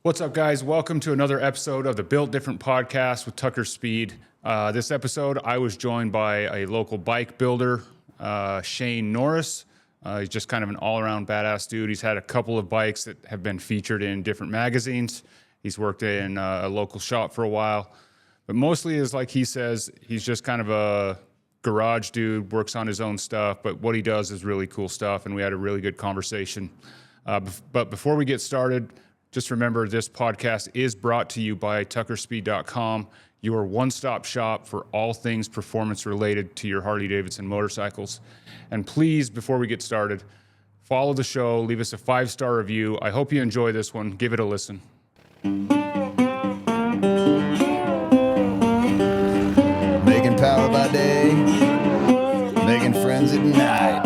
What's up, guys? Welcome to another episode of the Built Different podcast with Tucker Speed. This episode, I was joined by a local bike builder, Shane Norris. He's just kind of an all-around badass dude. He's had a couple of bikes that have been featured in different magazines. He's worked in a local shop for a while. But mostly is like he says, he's just kind of a garage dude, works on his own stuff, but what he does is really cool stuff, and we had a really good conversation. But before we get started, just remember this podcast is brought to you by tuckerspeed.com, your one-stop shop for all things performance related to your Harley-Davidson motorcycles. And please, before we get started, follow the show, leave us a 5-star review. I hope you enjoy this one. Give it a listen. Making power by day, making friends at night.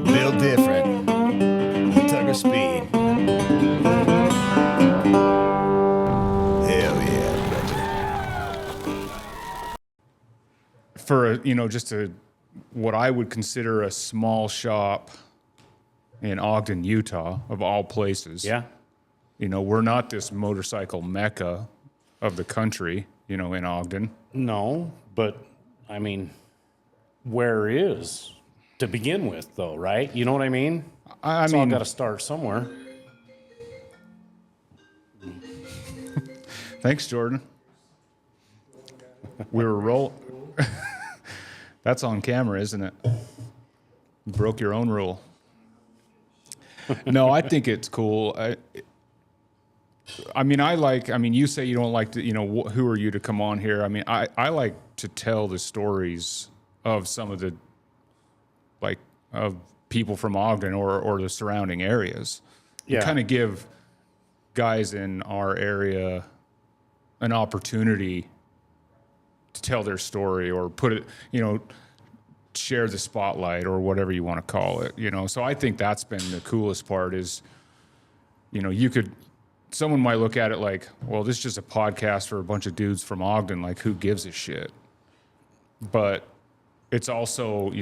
Built different, Tucker Speed. Hell yeah, brother. For just what I would consider a small shop in Ogden, Utah, of all places. Yeah. We're not this motorcycle mecca of the country, in Ogden. No, but I mean, where is to begin with, though, right? You know what I mean? I It's all mean, got to start somewhere. thanks, Jordan. We were roll. That's on camera, isn't it? You broke your own rule. No, I think it's cool. You say you don't like to, who are you to come on here? I mean, I like to tell the stories of some of the, of people from Ogden or the surrounding areas. Yeah. Kind of give guys in our area an opportunity to tell their story or put it, share the spotlight or whatever you want to call it, So I think that's been the coolest part is, someone might look at it like, well, this is just a podcast for a bunch of dudes from Ogden. Like, who gives a shit? But it's also,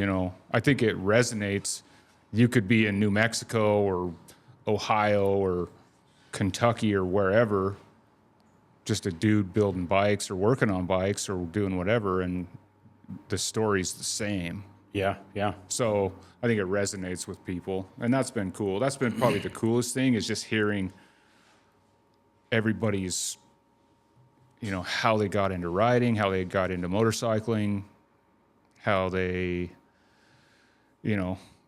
I think it resonates. You could be in New Mexico or Ohio or Kentucky or wherever, just a dude building bikes or working on bikes or doing whatever, and the story's the same. Yeah, yeah. So I think it resonates with people, and that's been cool. That's been probably the coolest thing is just hearing everybody's, how they got into riding, how they got into motorcycling, how they,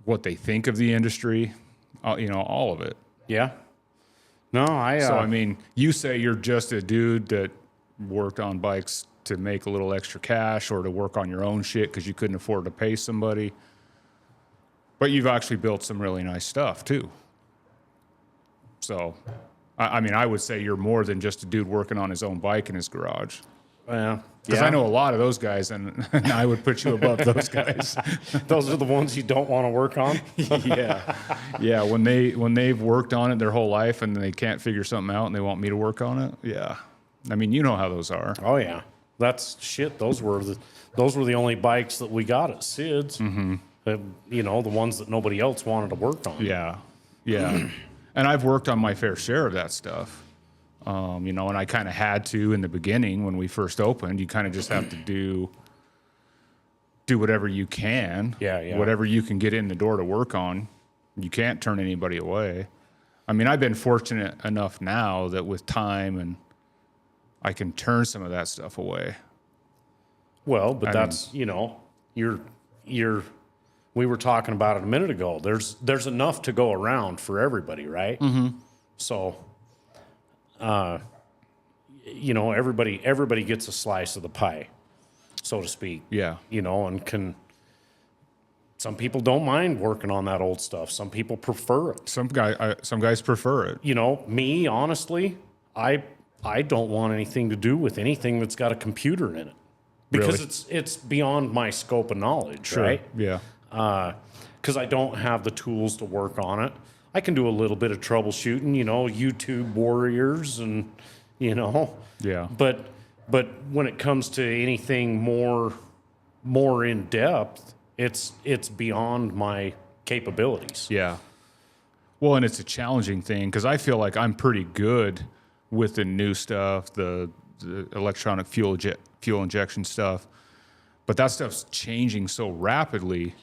what they think of the industry, all of it. Yeah. No, So, you say you're just a dude that worked on bikes to make a little extra cash or to work on your own shit because you couldn't afford to pay somebody. But you've actually built some really nice stuff, too. So, I would say you're more than just a dude working on his own bike in his garage. Yeah. Because I know a lot of those guys, and I would put you above those guys. Those are the ones you don't want to work on. Yeah. When they've worked on it their whole life and they can't figure something out and they want me to work on it. Yeah. You know how those are. Oh yeah, that's shit. Those were the only bikes that we got at Sid's. Mm-hmm. The ones that nobody else wanted to work on. Yeah. And I've worked on my fair share of that stuff. And I kind of had to in the beginning when we first opened. You kind of just have to do whatever you can. Yeah. Whatever you can get in the door to work on. You can't turn anybody away. I've been fortunate enough now that with time and I can turn some of that stuff away. Well, but we were talking about it a minute ago. There's enough to go around for everybody, right? Mm-hmm. So, everybody gets a slice of the pie, so to speak. Yeah. And some people don't mind working on that old stuff. Some people prefer it. Some guys prefer it. Me, honestly, I don't want anything to do with anything that's got a computer in it because Really? it's beyond my scope of knowledge, Sure. right? Yeah. Because I don't have the tools to work on it. I can do a little bit of troubleshooting, YouTube warriors and, Yeah. But when it comes to anything more in depth, it's beyond my capabilities. Yeah. Well, and it's a challenging thing because I feel like I'm pretty good with the new stuff, the electronic fuel injection stuff, but that stuff's changing so rapidly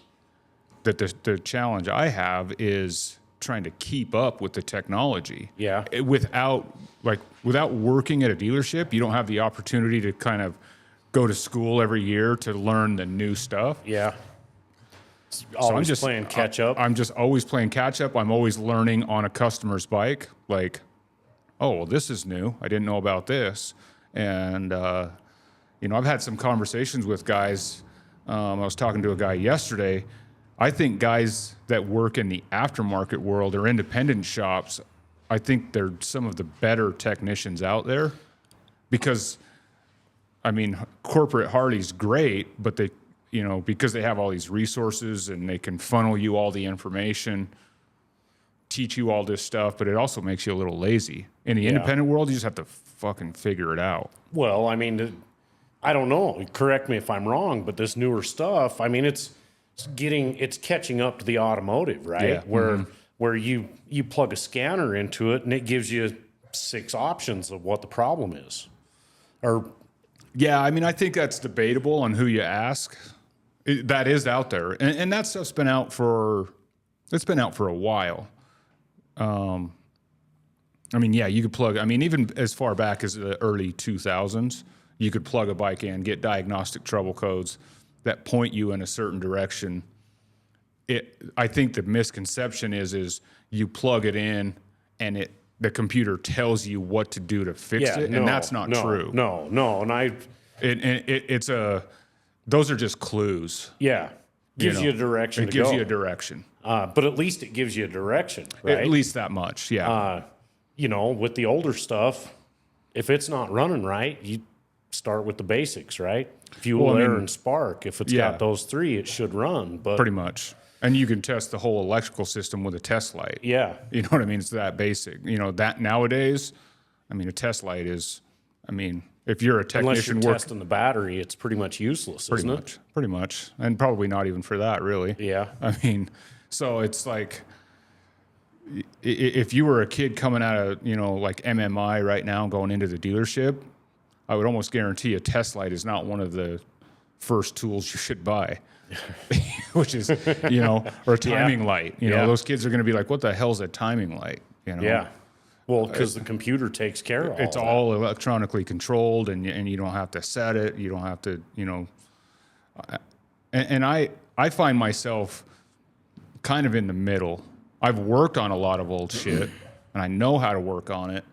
that the challenge I have is trying to keep up with the technology. Yeah. Without working at a dealership, you don't have the opportunity to kind of go to school every year to learn the new stuff. Yeah. So I'm just playing catch up. I'm just always playing catch up. I'm always learning on a customer's bike. Like, oh, well, this is new. I didn't know about this. And, I've had some conversations with guys. I was talking to a guy yesterday. I think guys that work in the aftermarket world or independent shops, I think they're some of the better technicians out there because, corporate Harley's great, but they, because they have all these resources and they can funnel you all the information, teach you all this stuff, but it also makes you a little lazy. In the independent world, you just have to fucking figure it out. Well, I don't know. Correct me if I'm wrong, but this newer stuff, it's catching up to the automotive, right? Yeah. Where you plug a scanner into it and it gives you 6 options of what the problem is. Yeah, I think that's debatable on who you ask. That is out there, and that stuff's been out for a while. You could plug. Even as far back as the early 2000s, you could plug a bike in, get diagnostic trouble codes that point you in a certain direction. I think the misconception is you plug it in and the computer tells you what to do to fix it, and that's not true. No, and those are just clues. Yeah, gives you a direction. It gives you a direction, but at least it gives you a direction, right? At least that much, yeah. With the older stuff, if it's not running right, you start with the basics, right? Fuel, air, and spark. If it's got those 3, it should run. But pretty much. And you can test the whole electrical system with a test light. Yeah. You know what I mean? It's that basic. That nowadays, a test light is, if you're a technician unless you're testing the battery, it's pretty much useless, isn't it? Pretty much. And probably not even for that, really. Yeah. So it's like, if you were a kid coming out of, like MMI right now going into the dealership, I would almost guarantee a test light is not one of the first tools you should buy, which is, or a timing light. Those kids are going to be like, what the hell's a timing light? Yeah. Well, because the computer takes care of it's all electronically controlled and you don't have to set it. You don't have to, and I find myself kind of in the middle. I've worked on a lot of old shit and I know how to work on it.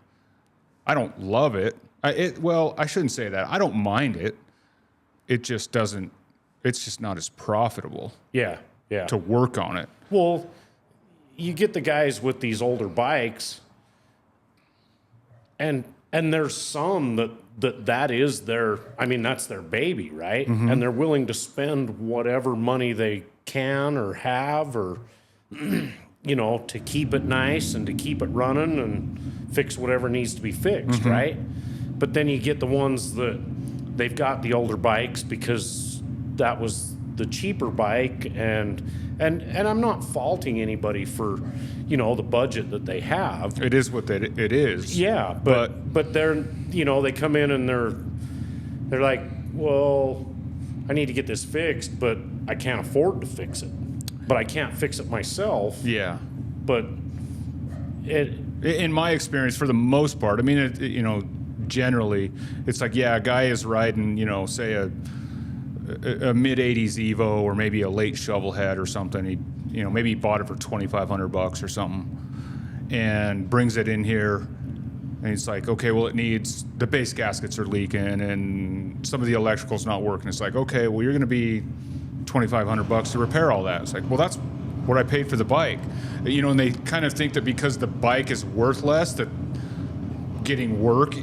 I don't love it. I shouldn't say that. I don't mind it. It just doesn't, it's just not as profitable. Yeah. To work on it. Well, you get the guys with these older bikes and there's some that is their, that's their baby, right? Mm-hmm. And they're willing to spend whatever money they can or have or, to keep it nice and to keep it running and fix whatever needs to be fixed, mm-hmm. right? But then you get the ones that they've got the older bikes because that was the cheaper bike, and I'm not faulting anybody for, the budget that they have. It is what it is. Yeah, but they're, they come in and they're like, well, I need to get this fixed, but I can't afford to fix it. But I can't fix it myself. Yeah. But in my experience, for the most part, generally, it's like, a guy is riding, say a mid-'80s Evo or maybe a late Shovelhead or something. Maybe he bought it for $2,500 or something and brings it in here. And he's like, okay, well, it needs, the base gaskets are leaking and some of the electrical's not working. It's like, okay, well, you're going to be $2,500 to repair all that. It's like, well, that's what I paid for the bike. And they kind of think that because the bike is worth less, that getting work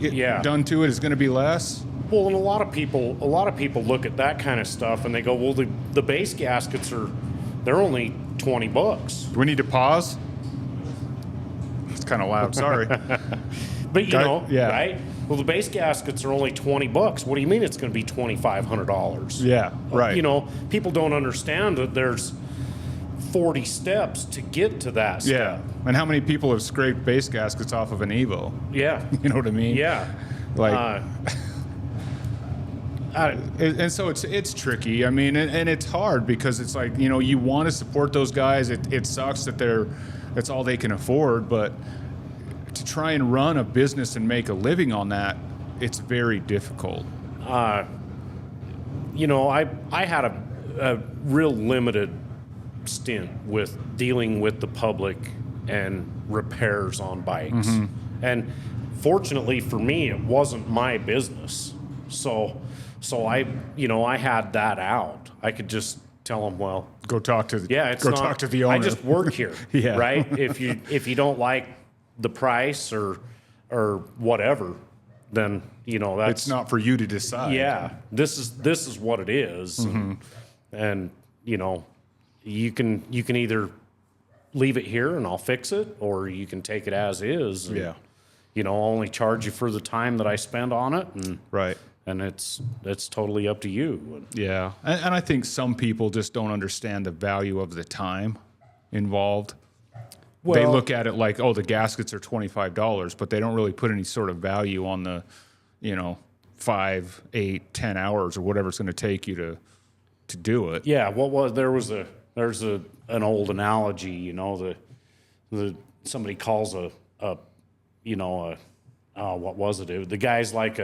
done to it is going to be less. Well, and a lot of people look at that kind of stuff and they go, well, the base gaskets they're only $20. Do we need to pause? It's kind of loud. Sorry. But right? Well, the base gaskets are only $20. What do you mean it's going to be $2,500? Yeah, right. People don't understand that there's 40 steps to get to that step. Yeah. And how many people have scraped base gaskets off of an Evo? Yeah. You know what I mean? Yeah. Like, and so it's tricky. I mean, and it's hard because it's like, you know, you want to support those guys. It sucks that that's all they can afford, but to try and run a business and make a living on that, it's very difficult. You know, I had a real limited stint with dealing with the public and repairs on bikes. And fortunately for me, it wasn't my business. So I, you know, I had that out. I could just tell them, well, Go talk to the owner. I just work here, Yeah. right? If you don't like the price or whatever, then you know that's it's not for you to decide. yeah. This is what it is, and you know, you can either leave it here and I'll fix it, or you can take it as is. And, Yeah. you know, I'll only charge you for the time that I spend on it, and Right. and it's totally up to you. Yeah. And I think some people just don't understand the value of the time involved. They Well- look at it like, oh, the gaskets are $25, but they don't really put any sort of value on the, you know, 5, 8, 10 hours or whatever it's going to take you to do it. Yeah, there's an old analogy, you know, the somebody calls a what was it? The guy's like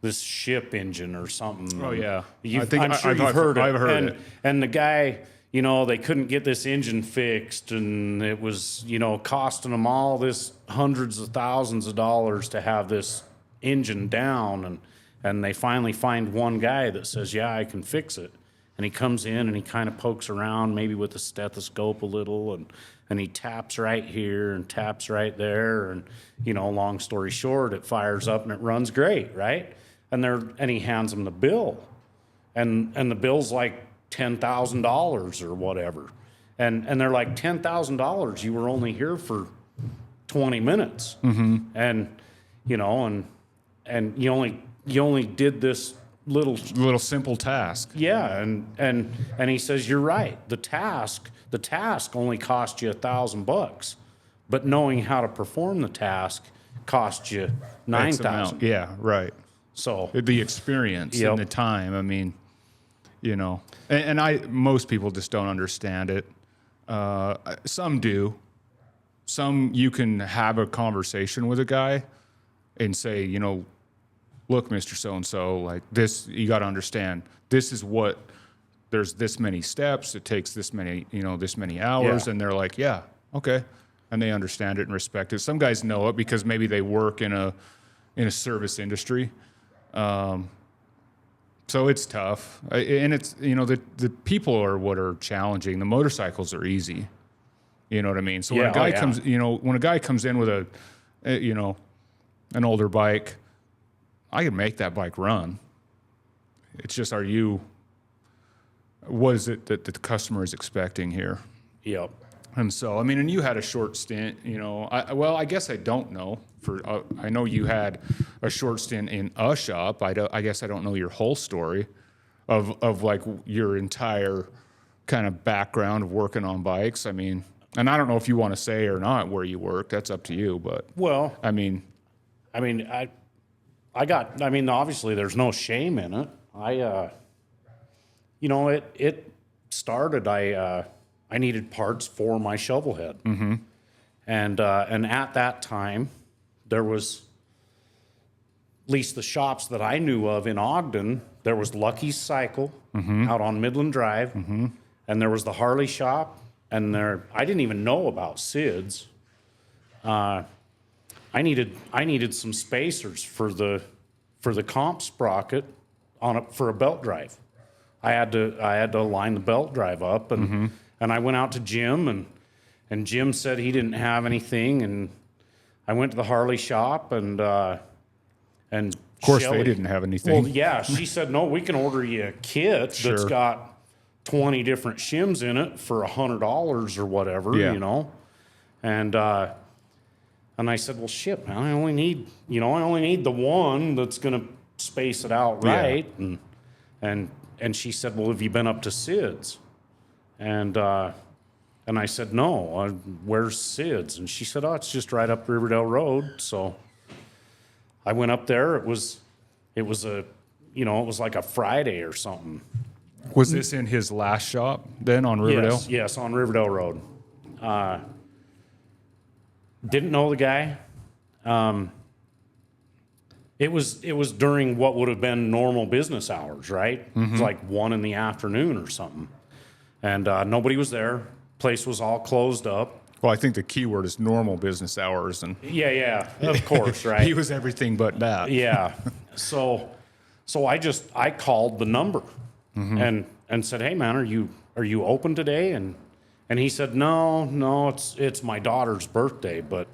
this ship engine or something. Oh yeah, I'm sure you've heard it. I've heard it. And the guy, you know, they couldn't get this engine fixed, and it was, you know, costing them all this hundreds of thousands of dollars to have this engine down, and they finally find one guy that says, yeah, I can fix it. And he comes in and he kind of pokes around, maybe with a stethoscope a little, and he taps right here and taps right there, and you know, long story short, it fires up and it runs great, right? And he hands him the bill, and the bill's like $10,000 or whatever, and they're like, $10,000, you were only here for 20 minutes, and you know, and you only did this little simple task. yeah, and he says, you're right. The task only cost you $1,000, but knowing how to perform the task cost you $9,000. Yeah, right. So The experience Yep. and the time. I mean, you know, and most people just don't understand it. Some do. Some you can have a conversation with a guy and say, you know, look, Mr. So-and-so, like this, you got to understand, this is what, there's this many steps, it takes this many, you know, this many hours. Yeah. And they're like, yeah, okay. And they understand it and respect it. Some guys know it because maybe they work in a service industry. So it's tough. And it's, you know, the people are what are challenging. The motorcycles are easy. You know what I mean? So when a guy comes, you know, when a guy comes in with you know, an older bike, I can make that bike run. It's just, what is it that the customer is expecting here? Yep. And so, I mean, and you had a short stint, you know, I guess I don't know. I know you had a short stint in a shop. I guess I don't know your whole story of like your entire kind of background of working on bikes. I mean, and I don't know if you want to say or not where you worked. That's up to you. But Well, I mean, obviously there's no shame in it. You know, it started, I needed parts for my shovel head. And at that time, there was, at least the shops that I knew of in Ogden, there was Lucky's Cycle out on Midland Drive, and there was the Harley shop, and I didn't even know about Sid's. I needed some spacers for the comp sprocket for a belt drive. I had to line the belt drive up, and I went out to Jim, and Jim said he didn't have anything, and I went to the Harley shop, and of course Shelley, they didn't have anything. well, yeah, she said, no, we can order you a kit that's Sure. got 20 different shims in it for $100 or whatever, Yeah. you know, and I said, well, shit, man, I only need the one that's gonna space it out right, and she said, well, have you been up to Sid's? And And I said, no, where's Sid's? And she said, oh, it's just right up Riverdale Road. So I went up there. It was like a Friday or something. Was this in his last shop then on Riverdale? Yes, on Riverdale Road. Didn't know the guy. It was during what would have been normal business hours, right? It was like 1 PM or something. And nobody was there. Place was all closed up. Well, I think the key word is normal business hours, and Yeah, of course, right? he was everything but that. Yeah. So I called the number and said, hey man, are you open today? And he said, no, it's my daughter's birthday, but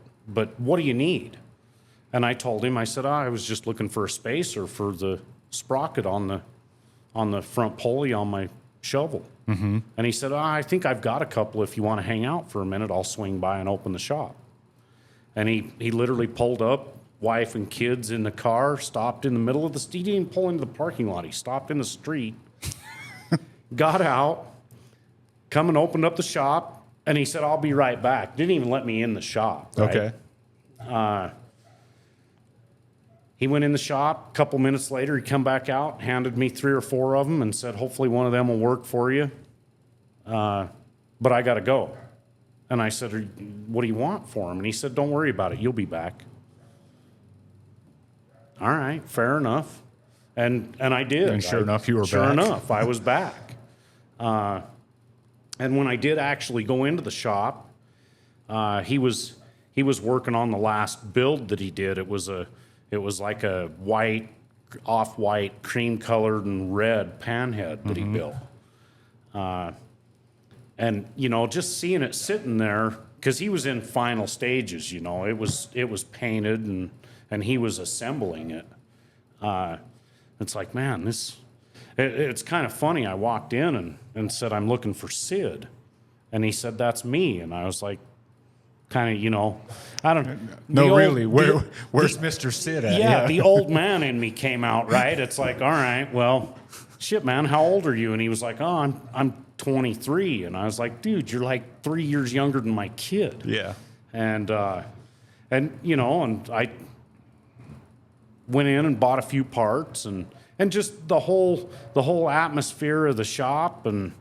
what do you need? And I told him, I said, I was just looking for a spacer for the sprocket on the front pulley on my shovel. And he said, I think I've got a couple. If you want to hang out for a minute, I'll swing by and open the shop. And he literally pulled up, wife and kids in the car, stopped in the middle of the street. He didn't pull into the parking lot. He stopped in the street, got out, come and opened up the shop, and he said, I'll be right back. Didn't even let me in the shop. Right? Okay. He went in the shop. A couple minutes later, he come back out, handed me 3 or 4 of them and said, hopefully one of them will work for you. But I got to go. And I said, what do you want for him? And he said, don't worry about it. You'll be back. All right, fair enough. And I did. And sure enough, you were back. Sure enough, I was back. And when I did actually go into the shop, he was working on the last build that he did. It was like a white, off-white, cream-colored and red panhead that he built. And, just seeing it sitting there, because he was in final stages, it was painted and he was assembling it. It's like, man, it's kind of funny. I walked in and said, I'm looking for Sid. And he said, that's me. And I was like, kind of, I don't. No, really. Where's Mr. Sid at? Yeah, the old man in me came out, right? It's like, all right, well, shit, man, how old are you? And he was like, oh, I'm 23. And I was like, dude, you're like 3 years younger than my kid. Yeah. And I went in and bought a few parts and just the whole atmosphere of the shop and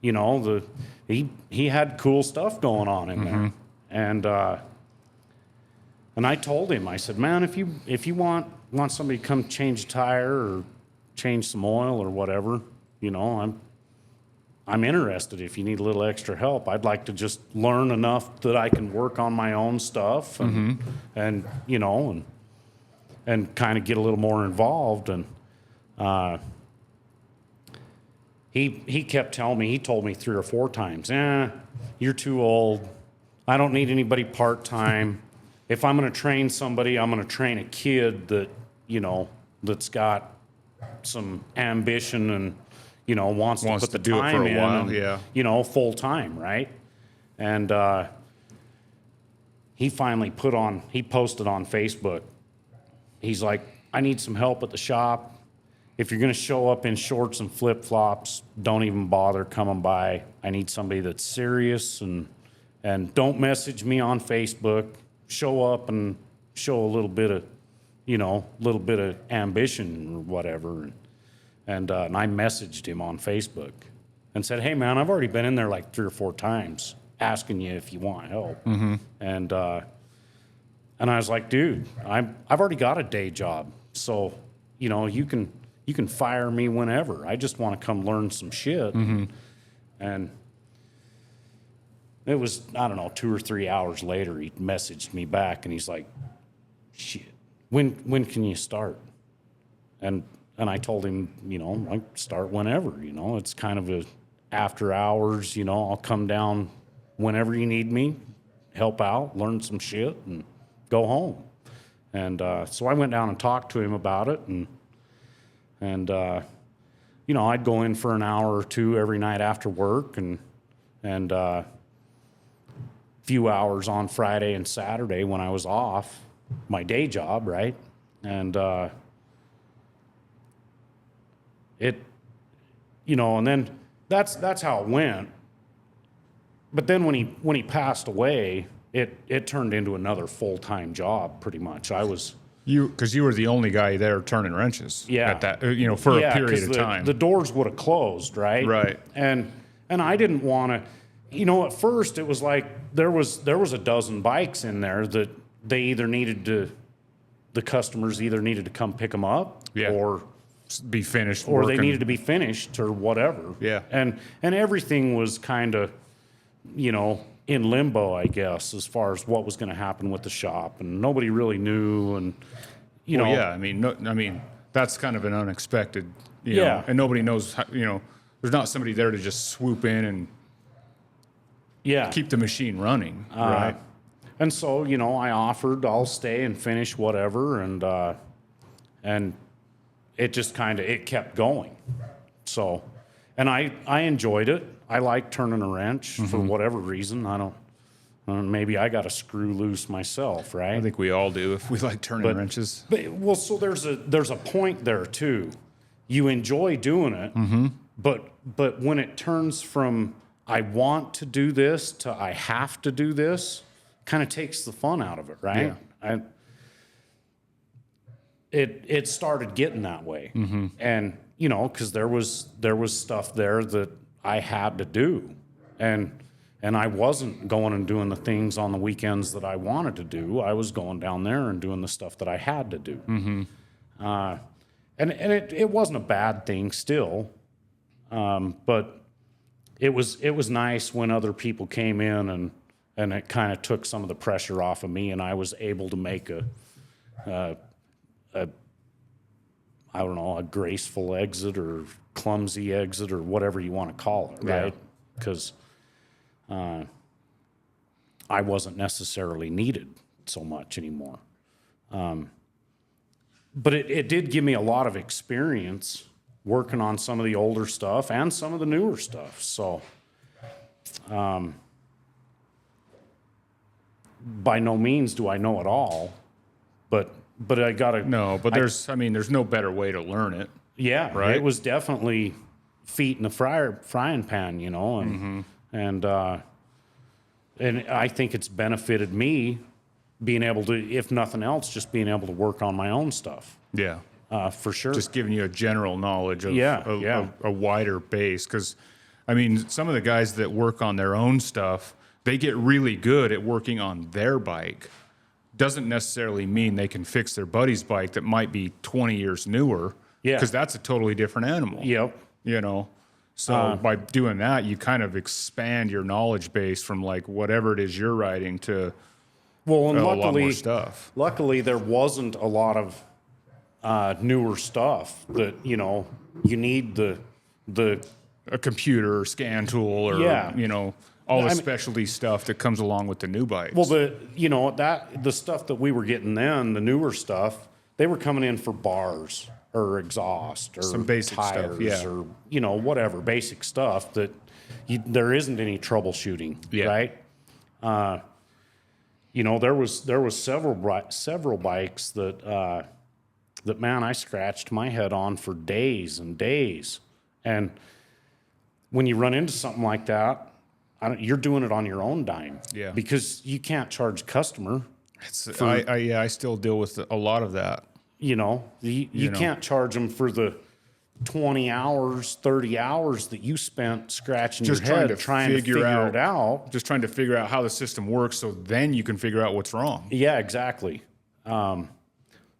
he had cool stuff going on in there. And I told him, I said, man, if you want somebody to come change a tire or change some oil or whatever, I'm interested. If you need a little extra help, I'd like to just learn enough that I can work on my own stuff and kind of get a little more involved. And he kept telling me, he told me 3 or 4 times, you're too old. I don't need anybody part-time. If I'm going to train somebody, I'm going to train a kid that, that's got some ambition and, wants to put the do time it for a in while, and, yeah. Full time, right? And he finally he posted on Facebook. He's like, I need some help at the shop. If you're going to show up in shorts and flip-flops, don't even bother coming by. I need somebody that's serious and don't message me on Facebook. Show up and show a little bit of ambition or whatever. And I messaged him on Facebook and said, hey, man, I've already been in there like 3 or 4 times asking you if you want help. And I was like, dude, I've already got a day job. So, you can fire me whenever. I just want to come learn some shit. And it was, I don't know, 2 or 3 hours later, he messaged me back and he's like, shit, when can you start? And I told him, I start whenever, it's kind of a after hours, I'll come down whenever you need me, help out, learn some shit and go home. And so I went down and talked to him about it and I'd go in for an hour or 2 every night after work and few hours on Friday and Saturday when I was off my day job, right? And and then that's how it went. but then when he passed away, it turned into another full-time job pretty much. I was because you were the only guy there turning wrenches. Yeah. At that, for a period 'cause of time. the doors would have closed, right? Right. And I didn't want to, at first it was like there was a dozen bikes in there that the customers either needed to come pick them up Yeah. or Be finished. they working. needed to be finished or whatever. Yeah. And everything was kind of, in limbo, I guess, as far as what was going to happen with the shop, and nobody really knew. And Well, yeah, I mean, that's kind of an unexpected, Yeah. and nobody knows, how, there's not somebody there to just swoop in and yeah, keep the machine running, right? And so, I offered I'll stay and finish whatever, and it just it kept going. So, and I enjoyed it. I like turning a wrench for whatever reason. I don't maybe I got to screw loose myself, right? I think we all do if we like turning wrenches. Well, so there's a point there too. You enjoy doing it, but when it turns from I want to do this to I have to do this, kind of takes the fun out of it, right? Yeah. It started getting that way, and because there was stuff there that I had to do, and I wasn't going and doing the things on the weekends that I wanted to do. I was going down there and doing the stuff that I had to do. And it wasn't a bad thing still, but it was nice when other people came in and it kind of took some of the pressure off of me, and I was able to make a I don't know, a graceful exit or clumsy exit or whatever you want to call it, right? Because I wasn't necessarily needed so much anymore. But it did give me a lot of experience working on some of the older stuff and some of the newer stuff. So by no means do I know it all, but I gotta there's no better way to learn it. Yeah, right. It was definitely feet in the frying pan, and I think it's benefited me being able to, if nothing else, just being able to work on my own stuff. Yeah, for sure. just giving you a general knowledge of a wider base. Because some of the guys that work on their own stuff, they get really good at working on their bike. Doesn't necessarily mean they can fix their buddy's bike that might be 20 years newer. Yeah. Because that's a totally different animal. Yep. So by doing that, you kind of expand your knowledge base from like whatever it is you're writing to and a lot more stuff. Luckily, there wasn't a lot of newer stuff that you need the A computer or scan tool or all the specialty stuff that comes along with the new bikes. Well, the stuff that we were getting then, the newer stuff, they were coming in for bars or exhaust or some basic tires stuff, or whatever basic stuff that there isn't any troubleshooting, right? There was several bikes that man, I scratched my head on for days and days, and when you run into something like that, you're doing it on your own dime, because you can't charge a customer. I still deal with a lot of that. You can't charge them for the 20 hours, 30 hours that you spent scratching your head trying to figure it out. Just trying to figure out how the system works, so then you can figure out what's wrong. Yeah, exactly.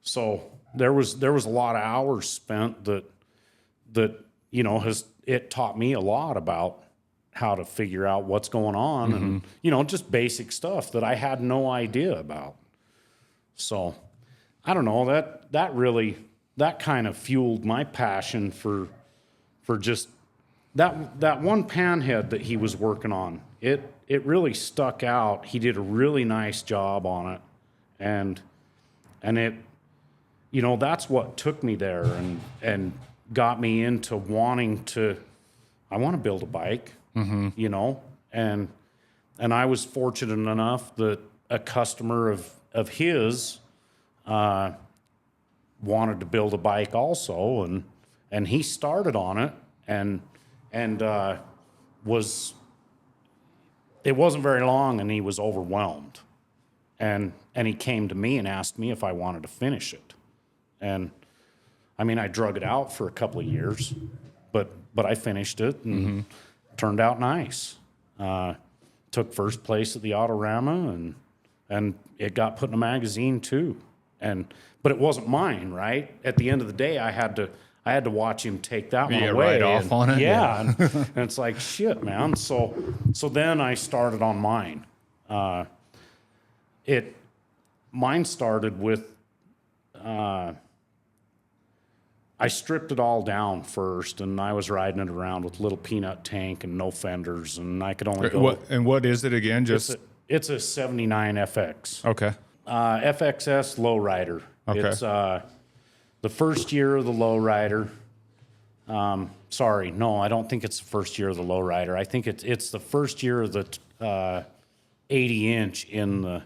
So there was a lot of hours spent that it taught me a lot about how to figure out what's going on, and just basic stuff that I had no idea about. So I don't know, that kind of fueled my passion for just that one panhead that he was working on. It really stuck out. He did a really nice job on it, and it that's what took me there and got me into wanting to. I want to build a bike. And I was fortunate enough that a customer of his wanted to build a bike also, and he started on it and was it wasn't very long, and he was overwhelmed. And he came to me and asked me if I wanted to finish it. And I mean, I drug it out for a couple of years, but I finished it and turned out nice. Took first place at the Autorama, and it got put in a magazine too. But it wasn't mine, right? At the end of the day, I had to watch him take that one away. Right off on it. Yeah, and it's like shit, man. So then I started on mine. Mine started with. I stripped it all down first, and I was riding it around with a little peanut tank and no fenders, and I could only go. What is it again? Just it's a 79 FX. okay. FXS lowrider. Okay. It's the first year of the lowrider. Sorry, no, I don't think it's the first year of the lowrider. I think it's the first year of the 80-inch in the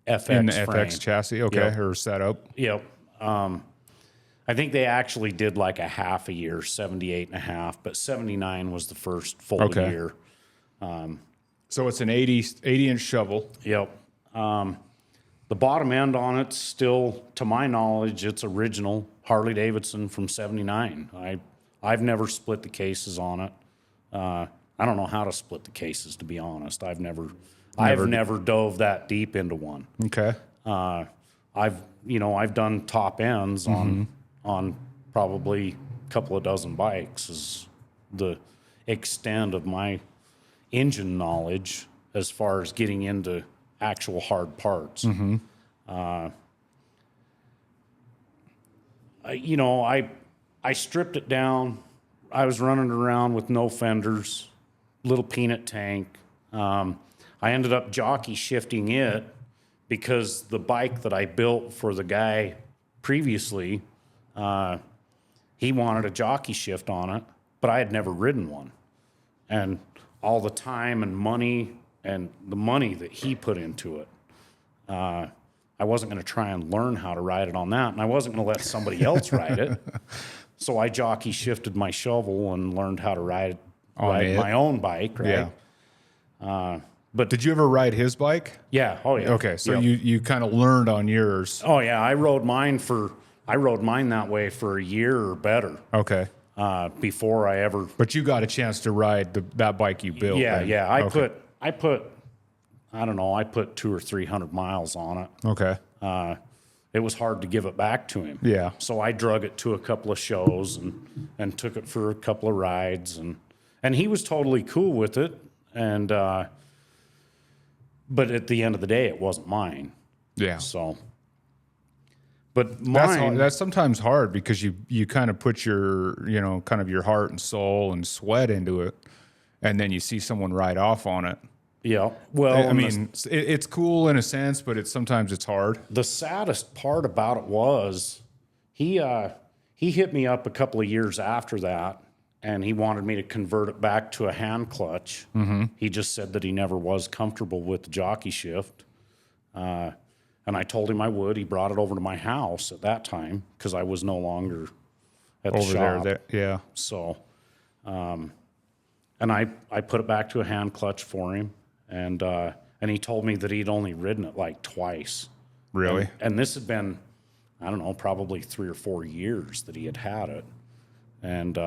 FX In the frame. FX chassis, okay, Yep. or setup. Yep. I think they actually did like a half a year, 78 and a half, but 79 was the first full Okay. year. So it's an 80-inch shovel. Yep. The bottom end on it's still, to my knowledge, it's original Harley Davidson from 79. I've never split the cases on it. I don't know how to split the cases, to be honest. I've never dove that deep into one. Okay. I've done top ends on probably a couple of dozen bikes is the extent of my engine knowledge as far as getting into actual hard parts. I stripped it down. I was running around with no fenders, little peanut tank. I ended up jockey shifting it because the bike that I built for the guy previously, he wanted a jockey shift on it, but I had never ridden one. And all the time and money and the money that he put into it, I wasn't going to try and learn how to ride it on that, and I wasn't going to let somebody else ride it. So I jockey shifted my shovel and learned how to ride my own bike, right? Yeah. But did you ever ride his bike? Yeah. Oh, yeah. Okay, so Yep. you kind of learned on yours. Oh, yeah. I rode mine that way for a year or better. Okay. Before I ever. But you got a chance to ride that bike you built. Yeah, then. yeah. I Okay. put, I don't know, I put 200 or 300 miles on it. Okay. It was hard to give it back to him. Yeah. So I drug it to a couple of shows and took it for a couple of rides, and he was totally cool with it. And but at the end of the day, it wasn't mine. Yeah. So, but mine. That's sometimes hard because you kind of put your kind of your heart and soul and sweat into it, and then you see someone ride off on it. Yeah. Well, I mean, it's cool in a sense, but sometimes it's hard. the saddest part about it was he hit me up a couple of years after that, and he wanted me to convert it back to a hand clutch. He just said that he never was comfortable with the jockey shift. And I told him I would. He brought it over to my house at that time because I was no longer at the Over shop. there, yeah. So, and I put it back to a hand clutch for him. And he told me that he'd only ridden it like twice. Really? And this had been, I don't know, probably 3 or 4 years that he had it. And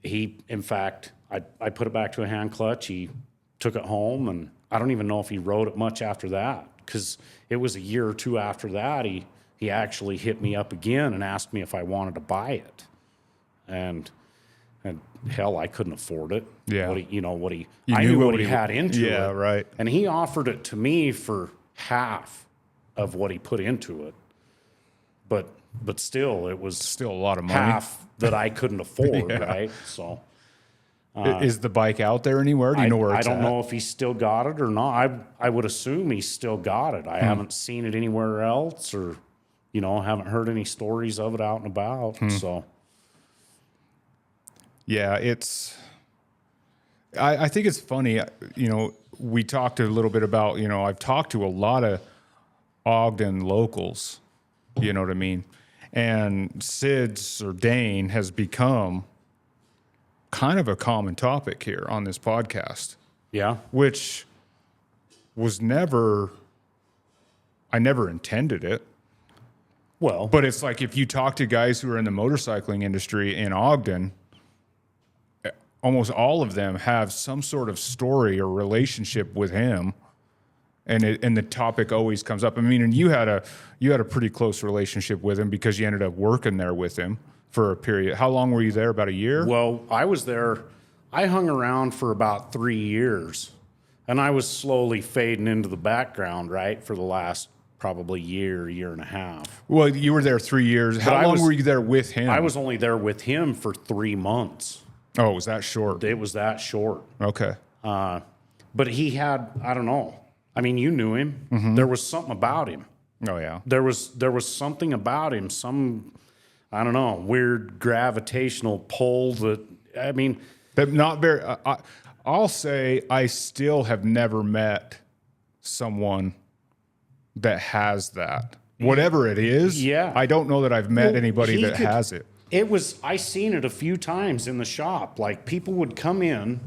in fact, I put it back to a hand clutch. He took it home, and I don't even know if he rode it much after that, because it was a year or two after that he actually hit me up again and asked me if I wanted to buy it. And hell, I couldn't afford it. Yeah. I knew what he had into it. Yeah, right. And he offered it to me for half of what he put into it. But still, it was Still a lot of money. half that I couldn't afford, Yeah. right? So Is the bike out there anywhere? Do you know where I it's don't at? know if he's still got it or not. I would assume he's still got it. I haven't seen it anywhere else, or haven't heard any stories of it out and about. So Yeah, I think it's funny. We talked a little bit about, I've talked to a lot of Ogden locals, you know what I mean? And Sid's or Dane has become kind of a common topic here on this podcast, Yeah. which was never, I never intended it. Well, But it's like if you talk to guys who are in the motorcycling industry in Ogden, almost all of them have some sort of story or relationship with him, and the topic always comes up. I mean, and you had a pretty close relationship with him because you ended up working there with him for a period. How long were you there? About a year? well, I was there. I hung around for about 3 years, and I was slowly fading into the background, right, for the last probably year and a half. Well, you were there 3 years. How long were you there with him? I was only there with him for 3 months. Oh, it was that short? It was that short. Okay. But he had, I don't know. I mean, you knew him. Mm-hmm. There was something about him. Oh, yeah. There was something about him, some, I don't know, weird gravitational pull that, I mean, But not very. I'll say I still have never met someone that has that. Whatever it is. Yeah. I don't know that I've met Well, anybody he that could- has it. it was, I seen it a few times in the shop. Like people would come in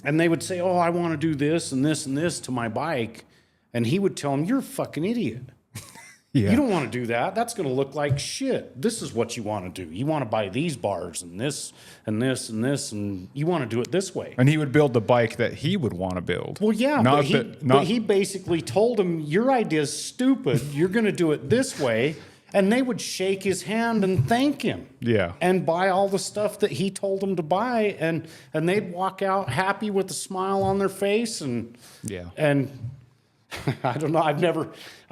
and they would say, oh, I want to do this and this and this to my bike. And he would tell them, you're a fucking idiot. Yeah. You don't want to do that. That's going to look like shit. This is what you want to do. You want to buy these bars and this and this and this, and you want to do it this way. And he would build the bike that he would want to build. Well, yeah, Not but, that- but he basically told him, your idea is stupid. You're going to do it this way. And they would shake his hand and thank him. Yeah. And buy all the stuff that he told them to buy. And they'd walk out happy with a smile on their face. And Yeah. and I don't know. I've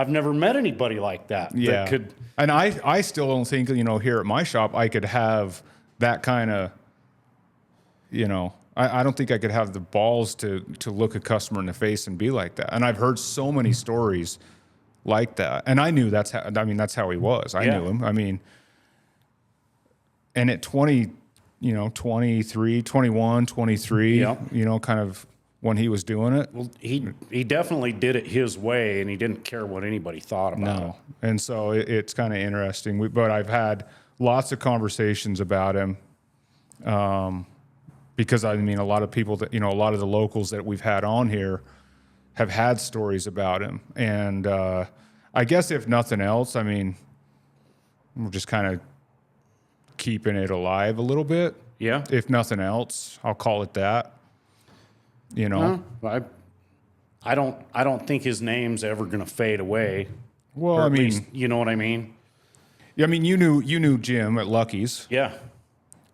never met anybody like that. Yeah. That could, And I still don't think, here at my shop, I could have that kind of, I don't think I could have the balls to look a customer in the face and be like that. And I've heard so many stories like that. And I knew that's how he was. I Yeah. knew him. I mean, and at 23, 21, 23, Yeah. kind of when he was doing it. well, he definitely did it his way, and he didn't care what anybody thought about it. No. And so it's kind of interesting. But I've had lots of conversations about him because, a lot of people that, a lot of the locals that we've had on here have had stories about him. And I guess if nothing else, we're just kind of keeping it alive a little bit. Yeah. If nothing else, I'll call it that. Well, I don't think his name's ever going to fade away. Well, Or at least, you know what I mean? you knew Jim at Lucky's. Yeah.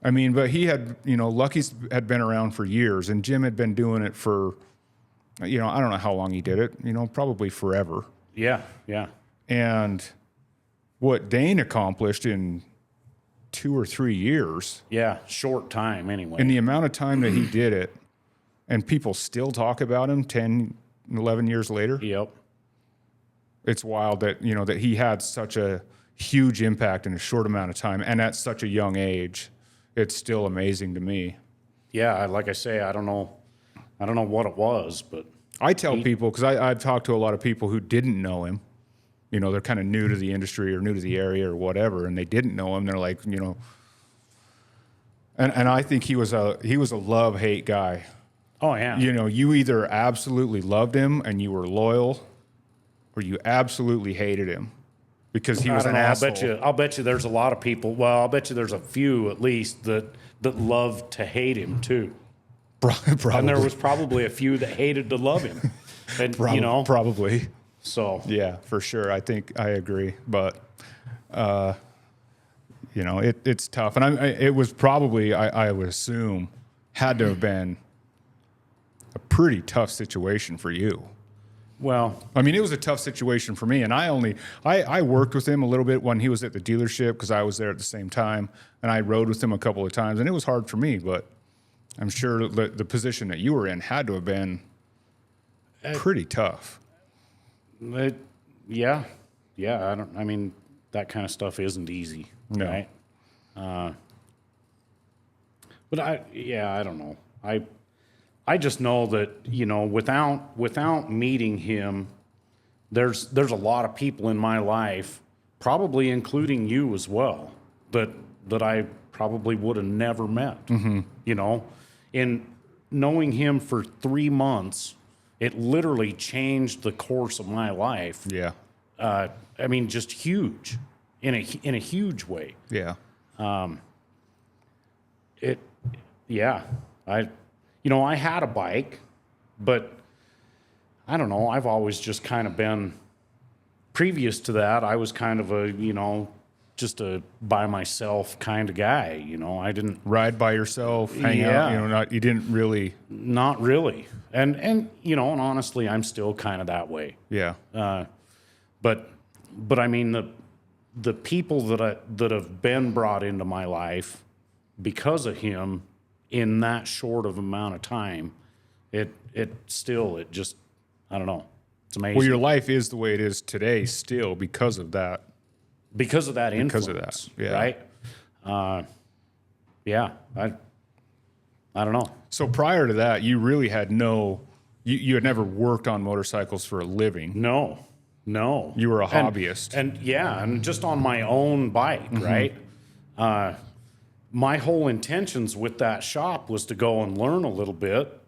But he had, Lucky's had been around for years, and Jim had been doing it for, I don't know how long he did it, probably forever. Yeah. Yeah. And what Dane accomplished in 2 or 3 years, Yeah. Short time anyway. in the amount of time that he did it, and people still talk about him 10, 11 years later, Yep. it's wild that, that he had such a huge impact in a short amount of time, and at such a young age. It's still amazing to me. Yeah. Like I say, I don't know what it was, but I tell people, because I've talked to a lot of people who didn't know him. They're kind of new to the industry or new to the area or whatever, and they didn't know him. They're like, and I think he was a love-hate guy. oh yeah. You either absolutely loved him and you were loyal, or you absolutely hated him because he was an asshole. I'll bet you there's a lot of people. Well, I'll bet you there's a few at least that love to hate him too. Probably. And there was probably a few that hated to love him. And Probably. so Yeah, for sure. I think I agree, but it's tough, and it was probably I would assume had to have been a pretty tough situation for you. well, It was a tough situation for me, and I worked with him a little bit when he was at the dealership because I was there at the same time, and I rode with him a couple of times, and it was hard for me, but I'm sure the position that you were in had to have been pretty tough. yeah. That kind of stuff isn't easy, No. right? But I don't know. I just know that, without meeting him, there's a lot of people in my life, probably including you as well, that that I probably would have never met. You know, in knowing him for 3 months, it literally changed the course of my life. Yeah. I mean, just huge, in a huge way. Yeah. I had a bike, but I don't know. I've always just kind of been, previous to that, I was kind of a, just a by myself kind of guy. I didn't Ride by yourself, hang out, you didn't really. not really. And honestly, I'm still kind of that way. Yeah. But I mean, the people that have been brought into my life because of him in that short of amount of time, it just, I don't know. It's amazing. Well, your life is the way it is today still because of that. Because of that influence. Because of that, yeah. Right? I don't know. So prior to that, you really had you had never worked on motorcycles for a living. No. You were a hobbyist. And just on my own bike, right? My whole intentions with that shop was to go and learn a little bit.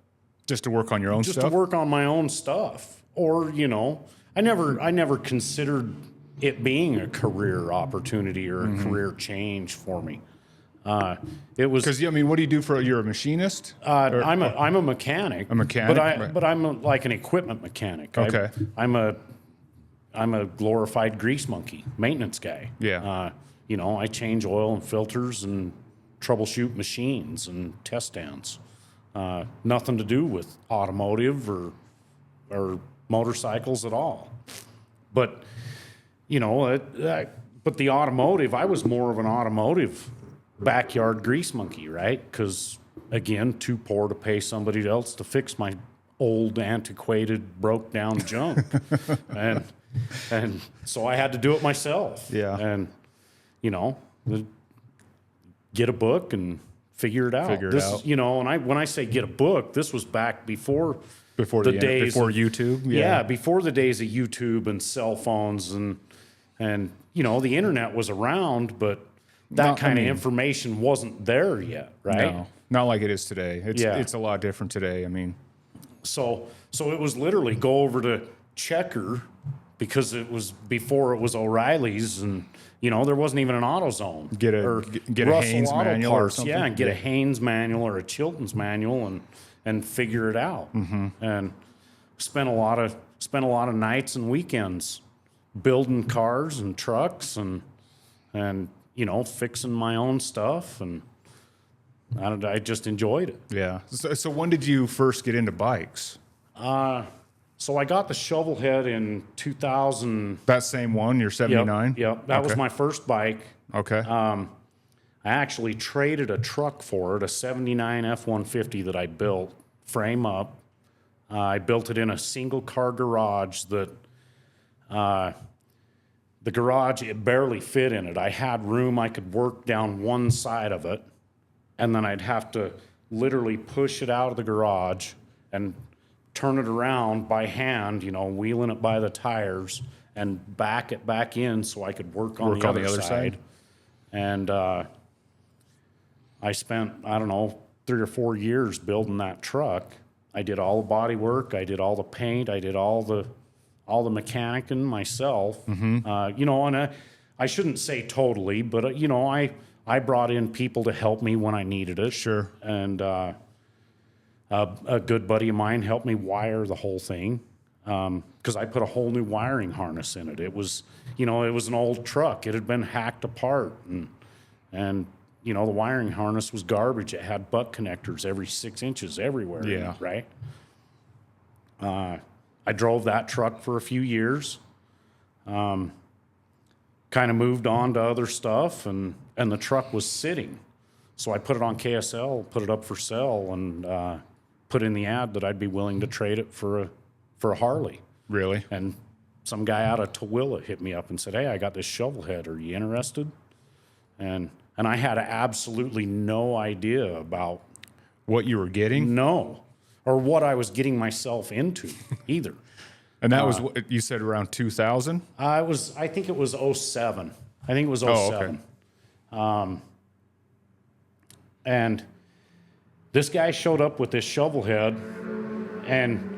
Just to work on your own Just stuff? to work on my own stuff. Or, I never considered it being a career opportunity or a career change for me. It was Because, what do you do you're a machinist? I'm a mechanic. A mechanic? But I'm like an equipment mechanic. Okay. I'm a glorified grease monkey, maintenance guy. Yeah. I change oil and filters and troubleshoot machines and test stands. Nothing to do with automotive or motorcycles at all. But, but the automotive, I was more of an automotive backyard grease monkey, right? Because, again, too poor to pay somebody else to fix my old, antiquated, broke down junk. and so I had to do it myself. Yeah. And, get a book and figure it out. When I say get a book, this was back before the days before YouTube. Yeah, before the days of YouTube and cell phones and the internet was around, but that kind of information wasn't there yet, right? No, not like it is today. It's a lot different today. So it was literally go over to Checker because it was before it was O'Reilly's and there wasn't even an AutoZone. Get a Haynes manual or something. Yeah, and get a Haynes manual or a Chilton's manual and figure it out. And spent a lot of nights and weekends building cars and trucks and fixing my own stuff, and I just enjoyed it. Yeah. So when did you first get into bikes? So I got the shovel head in 2000. That same one, your 79? Yep. That was my first bike. Okay. I actually traded a truck for it, a 79 F-150 that I built, frame up. I built it in a single car garage that the garage, it barely fit in it. I had room, I could work down one side of it, and then I'd have to literally push it out of the garage and turn it around by hand, wheeling it by the tires and back it back in so I could work on the other side. And I spent, 3 or 4 years building that truck. I did all the body work, I did all the paint, I did all the mechanicing myself. And I shouldn't say totally, but I brought in people to help me when I needed it. Sure. And a good buddy of mine helped me wire the whole thing because I put a whole new wiring harness in it. It was, it was an old truck. It had been hacked apart, and the wiring harness was garbage. It had butt connectors every 6 inches everywhere. Yeah. Right. I drove that truck for a few years. Kind of moved on to other stuff, and the truck was sitting. So I put it on KSL, put it up for sale, and put in the ad that I'd be willing to trade it for a Harley. Really? And some guy out of Tooele hit me up and said, "Hey, I got this shovel head. Are you interested?" And I had absolutely no idea about what you were getting? No, or what I was getting myself into either. And that was what you said around 2000? I think it was 07. I think it was 07. Oh, okay. And this guy showed up with this shovel head, and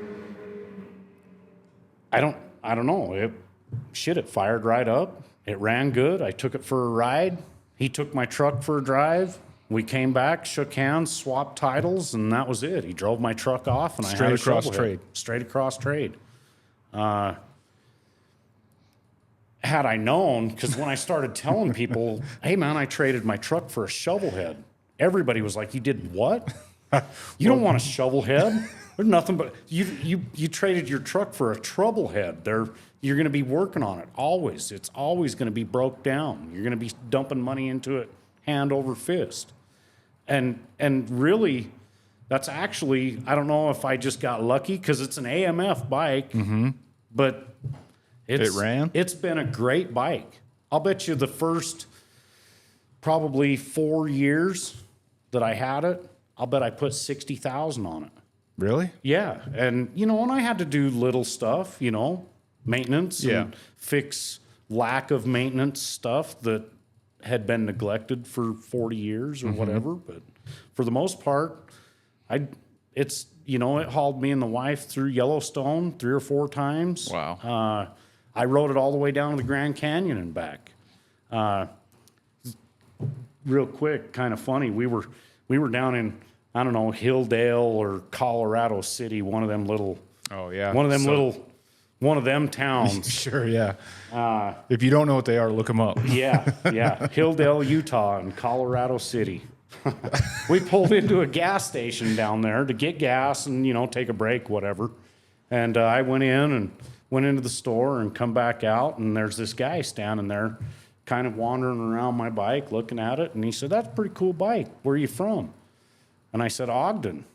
I don't know. It fired right up. It ran good. I took it for a ride. He took my truck for a drive. We came back, shook hands, swapped titles, and that was it. He drove my truck off, and I had a shovel head. Straight across trade. Had I known, because when I started telling people, hey man, I traded my truck for a shovel head, everybody was like, you did what? You don't want a shovel head. There's nothing but you traded your truck for a trouble head. You're going to be working on it always. It's always going to be broke down. You're going to be dumping money into it hand over fist. And really, that's actually, I don't know if I just got lucky because it's an AMF bike, but it ran. It's been a great bike. I'll bet you the first probably 4 years that I had it, I'll bet I put 60,000 on it. Really? Yeah. And, and I had to do little stuff, maintenance and fix lack of maintenance stuff that had been neglected for 40 years or whatever. But for the most part, it hauled me and the wife through Yellowstone 3 or 4 times. Wow. I rode it all the way down to the Grand Canyon and back. Real quick, kind of funny. We were down in, I don't know, Hilldale or Colorado City, one of them little. Oh yeah. One of them towns. Sure, yeah. If you don't know what they are, look them up. Yeah. Hilldale, Utah, and Colorado City. We pulled into a gas station down there to get gas and, take a break, whatever. And I went into the store and come back out, and there's this guy standing there kind of wandering around my bike looking at it. And he said, that's a pretty cool bike. Where are you from? And I said, Ogden.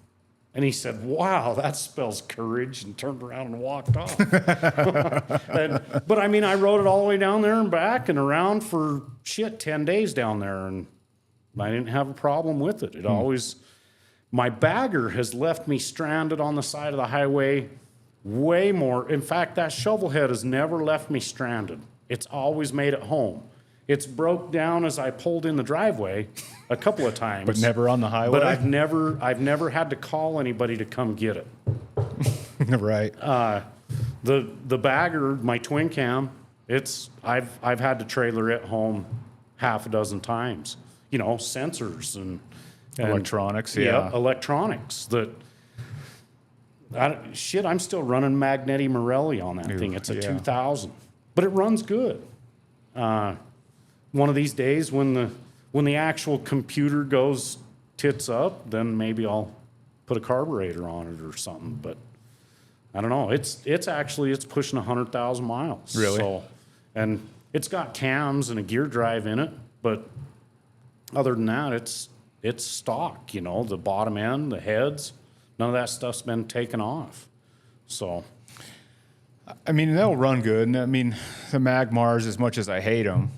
And he said, wow, that spells courage, and turned around and walked off. But I mean, I rode it all the way down there and back and around for 10 days down there, and I didn't have a problem with it. My bagger has left me stranded on the side of the highway way more. In fact, that shovel head has never left me stranded. It's always made it home. It's broke down as I pulled in the driveway a couple of times. But never on the highway? But I've never had to call anybody to come get it. Right. The bagger, my twin cam, I've had to trailer it home half a dozen times. Sensors and electronics, electronics that I'm still running Magneti Morelli on that thing. It's a 2000, but it runs good. One of these days when the actual computer goes tits up, then maybe I'll put a carburetor on it or something. But I don't know. It's pushing 100,000 miles. Really? So, and it's got cams and a gear drive in it, but other than that, it's stock. The bottom end, the heads, none of that stuff's been taken off. So, I mean, they'll run good. And I mean, the Magmars, as much as I hate them,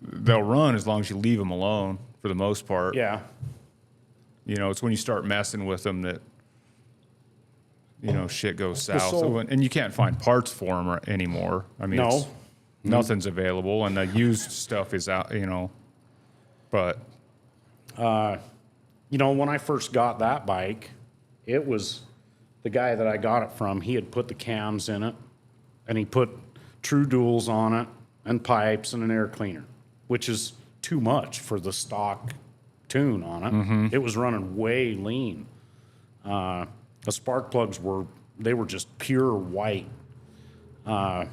they'll run as long as you leave them alone for the most part. Yeah. It's when you start messing with them that, shit goes south. So, and you can't find parts for them anymore. I mean, nothing's available, and the used stuff is out, But, when I first got that bike, it was the guy that I got it from. He had put the cams in it, and he put true duals on it, and pipes, and an air cleaner, which is too much for the stock tune on it. It was running way lean. The spark plugs were just pure white. I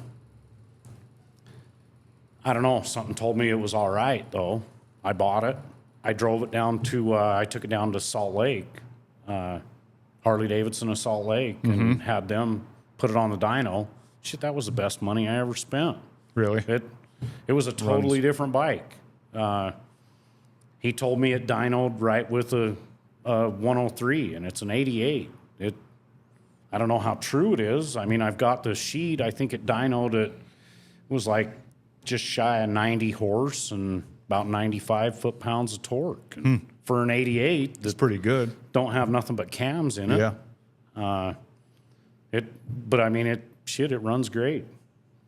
don't know. Something told me it was all right, though. I bought it. I drove it down to, I took it down to Salt Lake, Harley Davidson of Salt Lake, and had them put it on the dyno. Shit, that was the best money I ever spent. Really? It was a totally different bike. He told me it dynoed right with a 103, and it's an 88. I don't know how true it is. I mean, I've got the sheet. I think it dynoed it was like just shy of 90 horse and about 95 foot-pounds of torque. And for an 88, that's pretty good. Don't have nothing but cams in it. Yeah. But I mean, it runs great.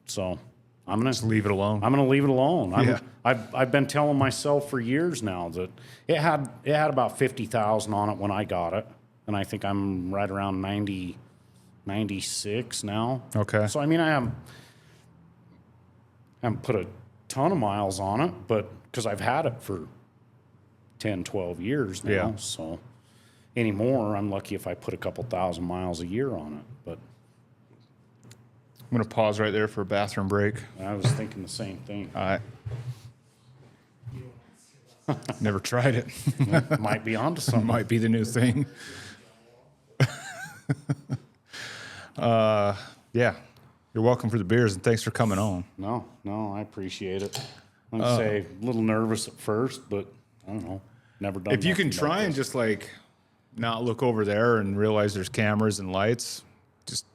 So I'm gonna Just leave it alone. I'm gonna leave it alone. Yeah. I've been telling myself for years now that it had about 50,000 on it when I got it, and I think I'm right around 96 now. Okay. So I mean, I haven't put a ton of miles on it, but because I've had it for 10, 12 years now. Yeah. So anymore, I'm lucky if I put a couple thousand miles a year on it. But I'm going to pause right there for a bathroom break. I was thinking the same thing. All right. Never tried it. Might be onto something. Might be the new thing. Yeah. You're welcome for the beers, and thanks for coming on. No, I appreciate it. I'm gonna say a little nervous at first, but I don't know. Never done. If you can nothing try like and this. just like not look over there and realize there's cameras and lights, just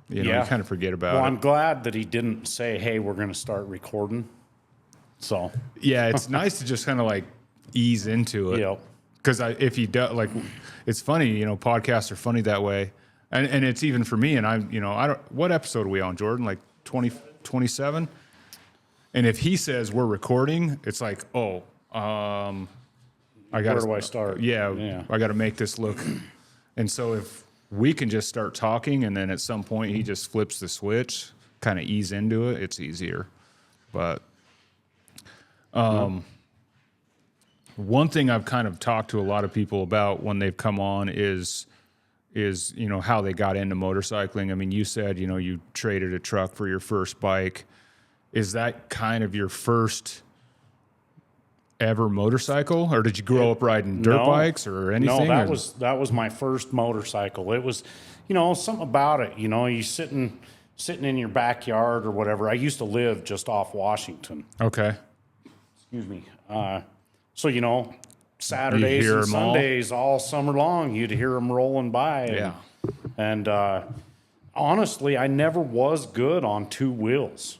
you kind of forget about Well, it. I'm glad that he didn't say, "Hey, we're gonna start recording." So Yeah, it's nice to just kind of like ease into it. yeah, Because if you do, like, it's funny, podcasts are funny that way. And it's even for me, and I don't, what episode are we on, Jordan? Like 20, 27? And if he says we're recording, it's like, I got where do I start? Yeah, I got to make this look. And so if we can just start talking, and then at some point he just flips the switch, kind of ease into it, it's easier. But one thing I've kind of talked to a lot of people about when they've come on is how they got into motorcycling. I mean, you said, you traded a truck for your first bike. Is that kind of your first ever motorcycle, or did you grow up riding dirt bikes or anything? No, that was my first motorcycle. It was, something about it. You sitting in your backyard or whatever. I used to live just off Washington. Okay. Excuse me. So Saturdays hear and 'em all? Sundays all summer long, you'd hear them rolling by. Yeah. And honestly, I never was good on two wheels.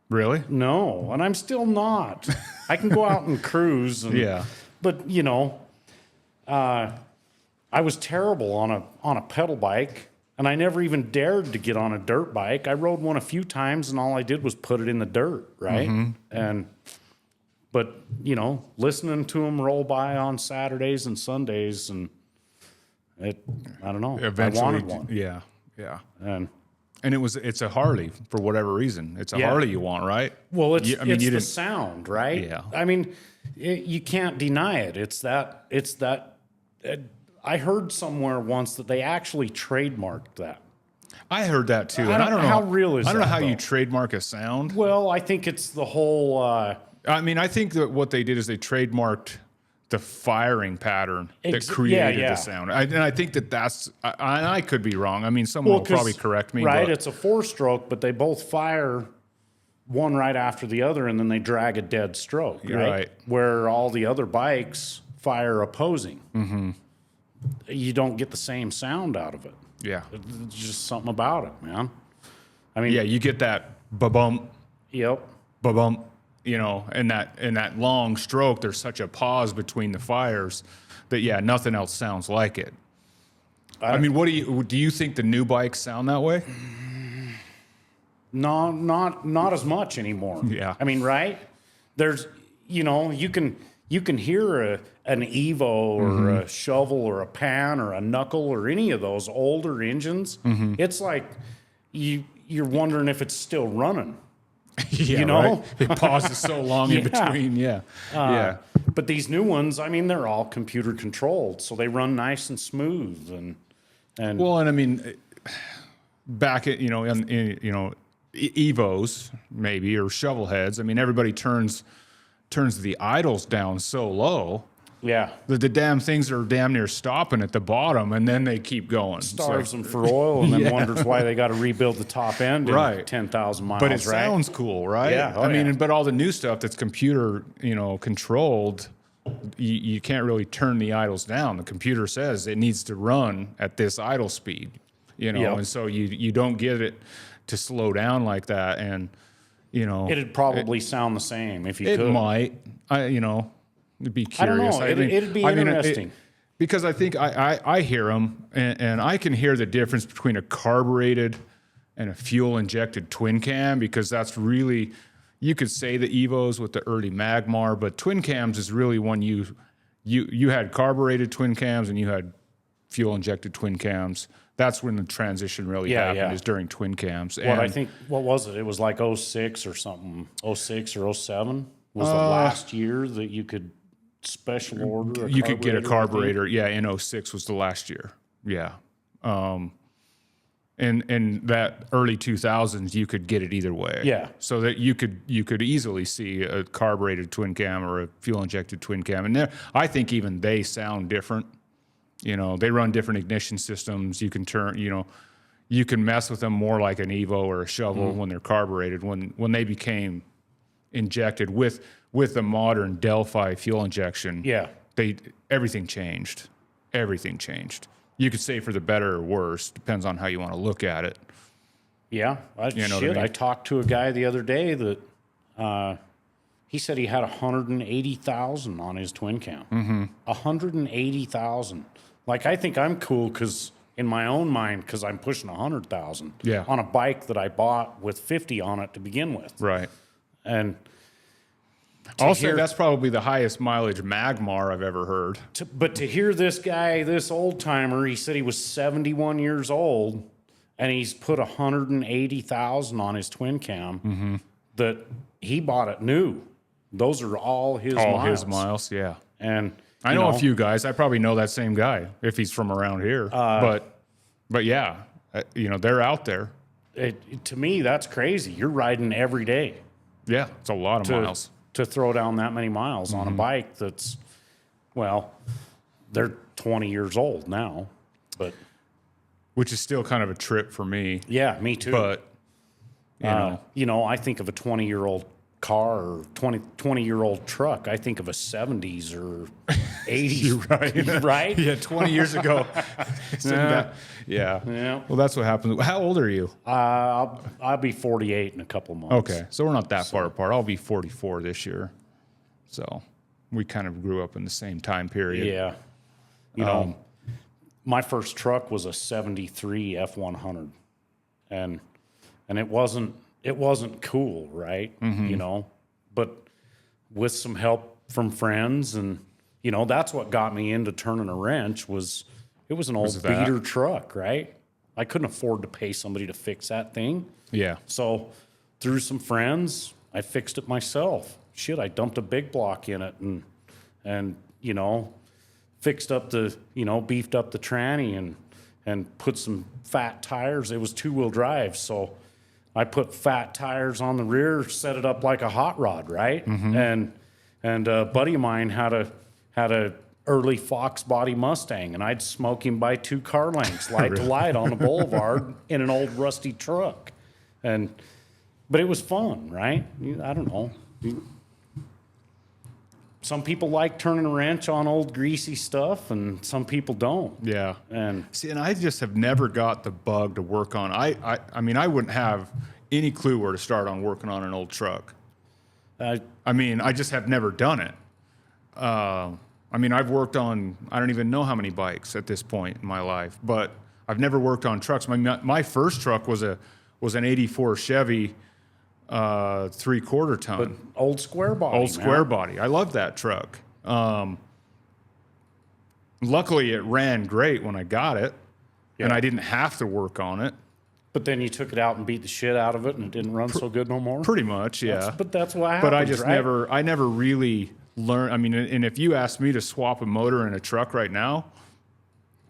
Really? No, and I'm still not. I can go out and cruise. And, Yeah. But I was terrible on a pedal bike, and I never even dared to get on a dirt bike. I rode one a few times, and all I did was put it in the dirt, right? But listening to them roll by on Saturdays and Sundays, and I don't know. Eventually. I wanted one. Yeah. Yeah. And it's a Harley for whatever reason. It's a Harley you want, right? well, it's You the didn't. sound, right? Yeah. I mean, you can't deny it. It's that. I heard somewhere once that they actually trademarked that. I heard that too, and I don't know how real is I don't know that, how you though? trademark a sound. Well, I think it's the whole. I mean, I think that what they did is they trademarked the firing pattern that Ex- created yeah. the sound. And I think that's, I could be wrong. I mean, someone will 'cause- probably correct me. Right, But it's a 4-stroke, but they both fire one right after the other, and then they drag a dead stroke. Right. Where all the other bikes fire opposing. Mm-hmm. You don't get the same sound out of it. yeah. It's just something about it, man. I mean, Yeah, you get that ba-bump, Yep. ba-bump, in that long stroke, there's such a pause between the fires that, nothing else sounds like it. I mean, do you think the new bikes sound that way? No, not as much anymore. Yeah. I mean, right? There's, you can hear an Evo or a shovel or a pan or a knuckle or any of those older engines. It's like you're wondering if it's still running. Yeah, right? It pauses so long in Yeah. between. Yeah. Yeah. But these new ones, I mean, they're all computer controlled, so they run nice and smooth. And Well, and I mean, back at Evos maybe or shovel heads. I mean, everybody turns the idles down so low yeah, that the damn things are damn near stopping at the bottom, and then they keep going. It's starves like- them for oil, and then Yeah. wonders why they got to rebuild the top end in Right. 10,000 miles. But it right? sounds cool, right? Yeah. Oh, I mean, yeah. but all the new stuff that's computer, controlled, you can't really turn the idles down. The computer says it needs to run at this idle speed, Yep. and so you don't get it to slow down like that. And, It'd probably sound the same if you it could. might, it'd be I don't curious. know. It'd be interesting. Because I think I hear them and I can hear the difference between a carbureted and a fuel injected twin cam, because that's really, you could say the Evos with the early Magmar, but twin cams is really when you had carbureted twin cams and you had fuel injected twin cams. That's when the transition really happened, is during twin cams. What I think, what was it? It was like 06 or something, 06 or 07 was the last year that you could special order a you could get a carburetor. I think. Yeah, in 06 was the last year. Yeah. In that early 2000s, you could get it either way. Yeah. So that you could easily see a carbureted twin cam or a fuel injected twin cam. And I think even they sound different. You know, they run different ignition systems. You can you can mess with them more like an Evo or a shovel when they're carbureted. When they became injected with the modern Delphi fuel injection, everything changed. Everything changed. You could say for the better or worse, depends on how you want to look at it. Yeah, I talked to a guy the other day that he said he had 180,000 on his twin cam. 180,000. Like, I think I'm cool because in my own mind, because I'm pushing 100,000 on a bike that I bought with 50 on it to begin with. Right. And also, that's probably the highest mileage Magmar I've ever heard. But to hear this guy, this old timer, he said he was 71 years old and he's put 180,000 on his twin cam that he bought it new. Those are all his miles. All his miles, yeah. And I know a few guys. I probably know that same guy if he's from around here. But yeah, they're out there. To me, that's crazy. You're riding every day. Yeah, it's a lot of miles. To throw down that many miles on a bike that's, well, they're 20 years old now, but. Which is still kind of a trip for me. Yeah, me too. But, I think of a 20-year-old car or 20-year-old truck. I think of a 70s or 80s. You're right. Right? Yeah, 20 years ago. Yeah. Well, that's what happens. How old are you? I'll be 48 in a couple of months. Okay, so we're not that far apart. I'll be 44 this year. So we kind of grew up in the same time period. Yeah. My first truck was a 73 F100. And it wasn't cool, right? But with some help from friends and, that's what got me into turning a wrench it was an old beater truck, right? I couldn't afford to pay somebody to fix that thing. Yeah. So through some friends, I fixed it myself. Shit, I dumped a big block in it and fixed up beefed up the tranny and put some fat tires. It was 2-wheel drive, so I put fat tires on the rear, set it up like a hot rod, right? And a buddy of mine had a early Fox body Mustang, and I'd smoke him by 2 car lengths, light to light on the boulevard in an old rusty truck. But it was fun, right? I don't know. Some people like turning a wrench on old greasy stuff, and some people don't. Yeah. And I just have never got the bug to work on. I mean, I wouldn't have any clue where to start on working on an old truck. I just have never done it. I've worked on, I don't even know how many bikes at this point in my life, but I've never worked on trucks. My first truck was an 84 Chevy 3/4 ton. But old square body. Old square body. I love that truck. Luckily, it ran great when I got it, and I didn't have to work on it. But then you took it out and beat the shit out of it, and it didn't run so good no more? Pretty much, yeah. But that's what happens, But I just right? I never really learned. I mean, and if you asked me to swap a motor in a truck right now,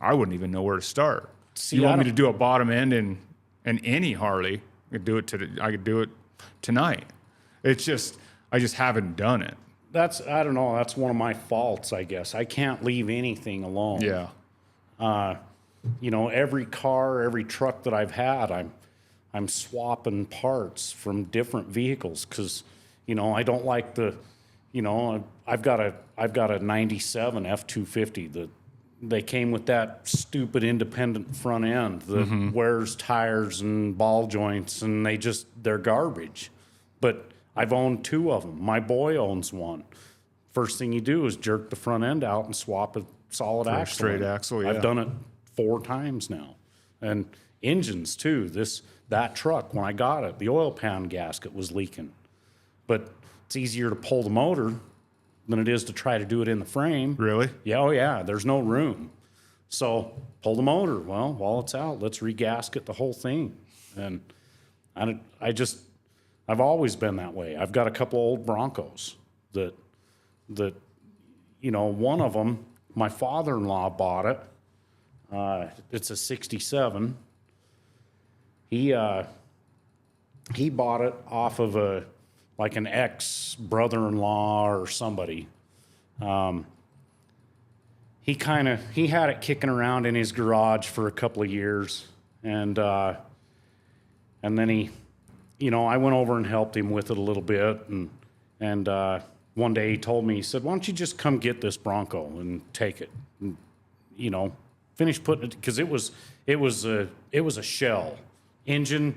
I wouldn't even know where to start. You want me to do a bottom end in any Harley? I could do it tonight. It's just, I just haven't done it. I don't know. That's one of my faults, I guess. I can't leave anything alone. Yeah. Every car, every truck that I've had, I'm swapping parts from different vehicles because, I don't like I've got a 97 F250 that they came with that stupid independent front end that wears tires and ball joints, and they're garbage. But I've owned 2 of them. My boy owns one. First thing you do is jerk the front end out and swap a solid axle. Straight axle, yeah. I've done it 4 times now. And, engines too. That truck, when I got it, the oil pan gasket was leaking. But it's easier to pull the motor than it is to try to do it in the frame. Really? Yeah, oh yeah, there's no room. So pull the motor. Well, while it's out, let's regasket the whole thing. And I've always been that way. I've got a couple old Broncos that one of them, my father-in-law bought it. It's a 67. He bought it off of an ex-brother-in-law or somebody. He had it kicking around in his garage for a couple of years, and then I went over and helped him with it a little bit, and one day he told me, he said, "Why don't you just come get this Bronco and take it, and, finish putting it," because it was a shell engine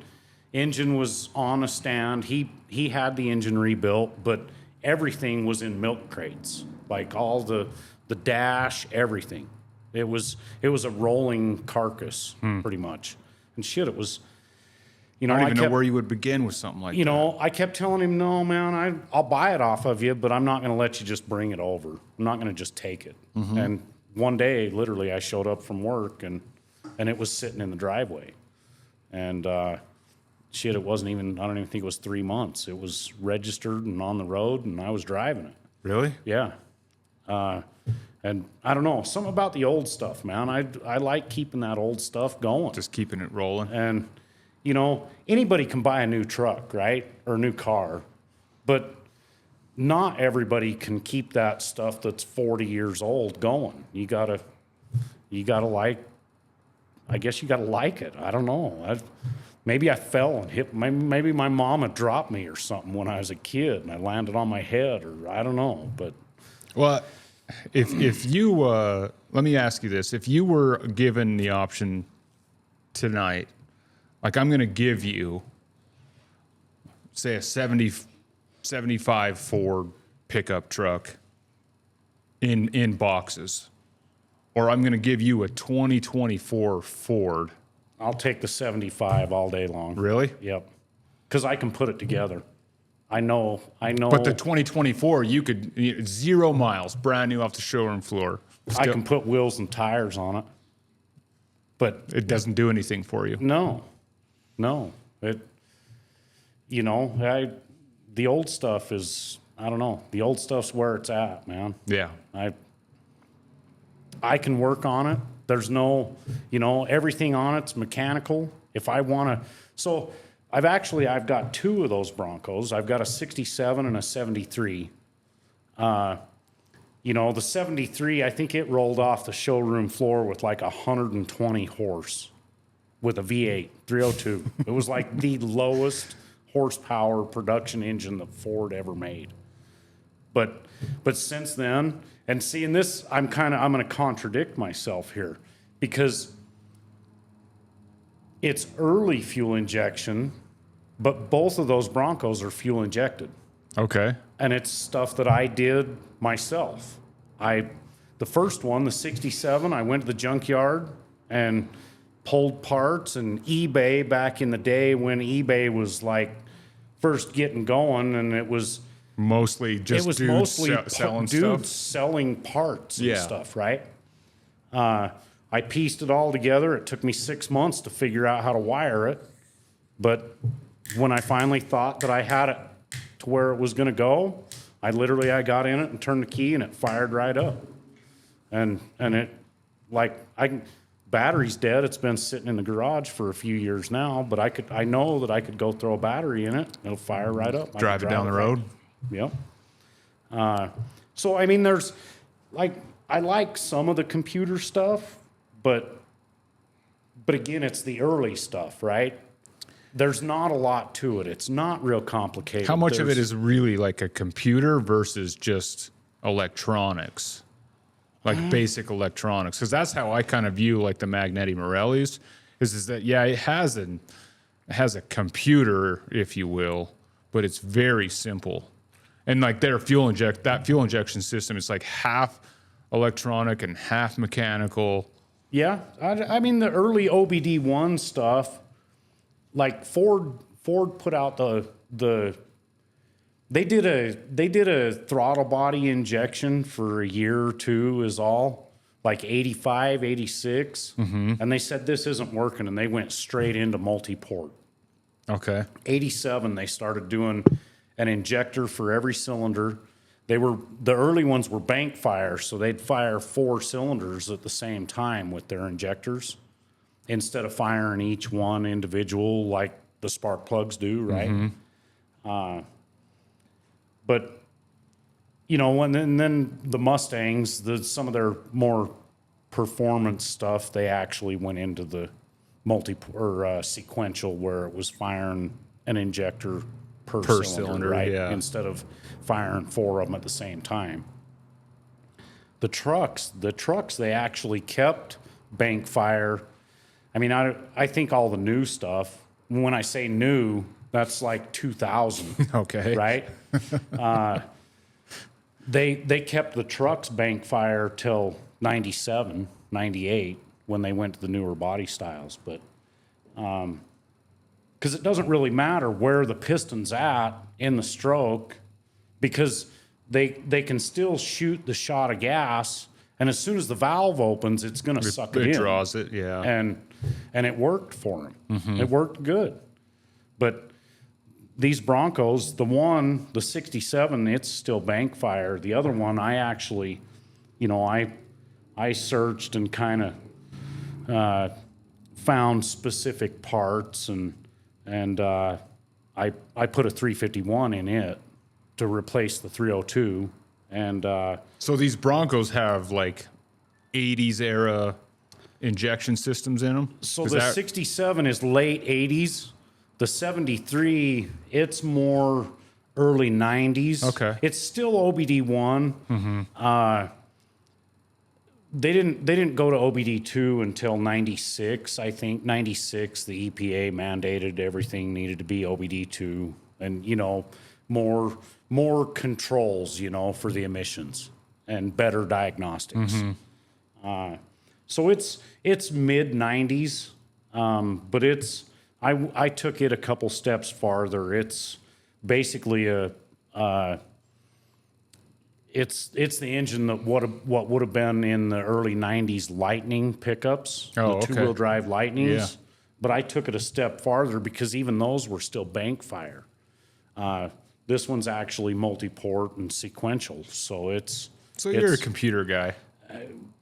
was on a stand. He had the engine rebuilt, but everything was in milk crates, like all the dash, everything. It was a rolling carcass, pretty much. And shit, it was, I don't even know where you would begin with something like that. I kept telling him, "No, man, I'll buy it off of you, but I'm not going to let you just bring it over. I'm not going to just take it." Mm-hmm. And one day, literally, I showed up from work, and it was sitting in the driveway. And shit, it wasn't even, I don't even think it was 3 months. It was registered and on the road, and I was driving it. Really? Yeah. And I don't know, something about the old stuff, man. I like keeping that old stuff going. Just keeping it rolling. And, anybody can buy a new truck, right? Or a new car. But not everybody can keep that stuff that's 40 years old going. You gotta like, I guess you gotta like it. I don't know. Maybe I fell and hit, maybe my mama dropped me or something when I was a kid and I landed on my head, or I don't know, but. Well, if you, let me ask you this. If you were given the option tonight, like I'm going to give you, say, a 75 Ford pickup truck in boxes, or I'm going to give you a 2024 Ford. I'll take the 75 all day long. Really? Yep. Because I can put it together. I know. But the 2024, you could 0 miles, brand new off the showroom floor. I can put wheels and tires on it. But it doesn't do anything for you. No. The old stuff is, I don't know. The old stuff's where it's at, man. Yeah. I can work on it. There's no, everything on it's mechanical. If I want to, so I've got two of those Broncos. I've got a 67 and a 73. The 73, I think it rolled off the showroom floor with like 120 horse with a V8 302. It was like the lowest horsepower production engine that Ford ever made. But since then, and seeing this, I'm going to contradict myself here, because it's early fuel injection, but both of those Broncos are fuel injected. Okay. And it's stuff that I did myself. The first one, the 67, I went to the junkyard and pulled parts, and eBay back in the day when eBay was like first getting going, and it was mostly just dudes selling stuff. Selling parts and stuff, right? I pieced it all together. It took me 6 months to figure out how to wire it. But when I finally thought that I had it to where it was going to go, I got in it and turned the key, and it fired right up. And it, battery's dead. It's been sitting in the garage for a few years now, but I know that I could go throw a battery in it. It'll fire right up. Drive it down the road. Yep. So, I mean, there's I like some of the computer stuff, but again, it's the early stuff, right? There's not a lot to it. It's not real complicated. How much of it is really like a computer versus just electronics? Like basic electronics? Because that's how I kind of view like the Magneti Morellis, is that, yeah, it has a computer, if you will, but it's very simple. And like that fuel injection system is like half electronic and half mechanical. Yeah, I mean the early OBD1 stuff, like Ford put out they did a throttle body injection for a year or two is all, like 85, 86, and they said this isn't working, and they went straight into multi-port. Okay. 87, they started doing an injector for every cylinder. The early ones were bank fire, so they'd fire 4 cylinders at the same time with their injectors instead of firing each one individual like the spark plugs do, right? But you know, and then the Mustangs, some of their more performance stuff, they actually went into the sequential, where it was firing an injector per cylinder, right? Yeah. Instead of firing 4 of them at the same time. The trucks, they actually kept bank fire. I mean, I think all the new stuff, when I say new, that's like 2000. Okay. Right? They kept the trucks bank fire till 97, 98, when they went to the newer body styles. But because it doesn't really matter where the piston's at in the stroke, because they can still shoot the shot of gas, and as soon as the valve opens, it's going to suck it in. It draws it, yeah. And it worked for him. It worked good. But these Broncos, the 67, it's still bank fire. The other one, I actually, you know, I searched and kind of found specific parts, and I put a 351 in it to replace the 302. And so these Broncos have like 80s era injection systems in them? so the 67 is late 80s. The 73, it's more early 90s. Okay. It's still OBD1. They didn't go to OBD2 until 96, I think. 96, the EPA mandated everything needed to be OBD2, and, you know, more controls, you know, for the emissions and better diagnostics. So it's mid 90s, but I took it a couple steps farther. It's basically it's the engine that what would have been in the early 90s Lightning pickups, the two-wheel drive Lightnings. Yeah. But I took it a step farther because even those were still bank fire. This one's actually multi-port and sequential, so you're a computer guy.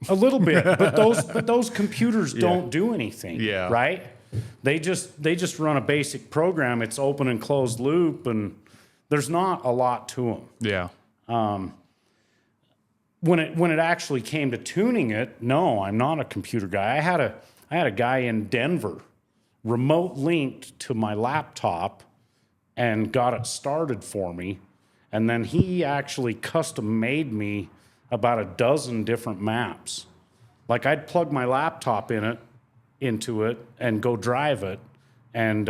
a little bit. But those computers don't do anything. Yeah. Right? They just run a basic program. It's open and closed loop, and there's not a lot to them. Yeah. When it actually came to tuning it, no, I'm not a computer guy. I had a guy in Denver remote linked to my laptop and got it started for me, and then he actually custom made me about a dozen different maps. Like, I'd plug my laptop into it and go drive it and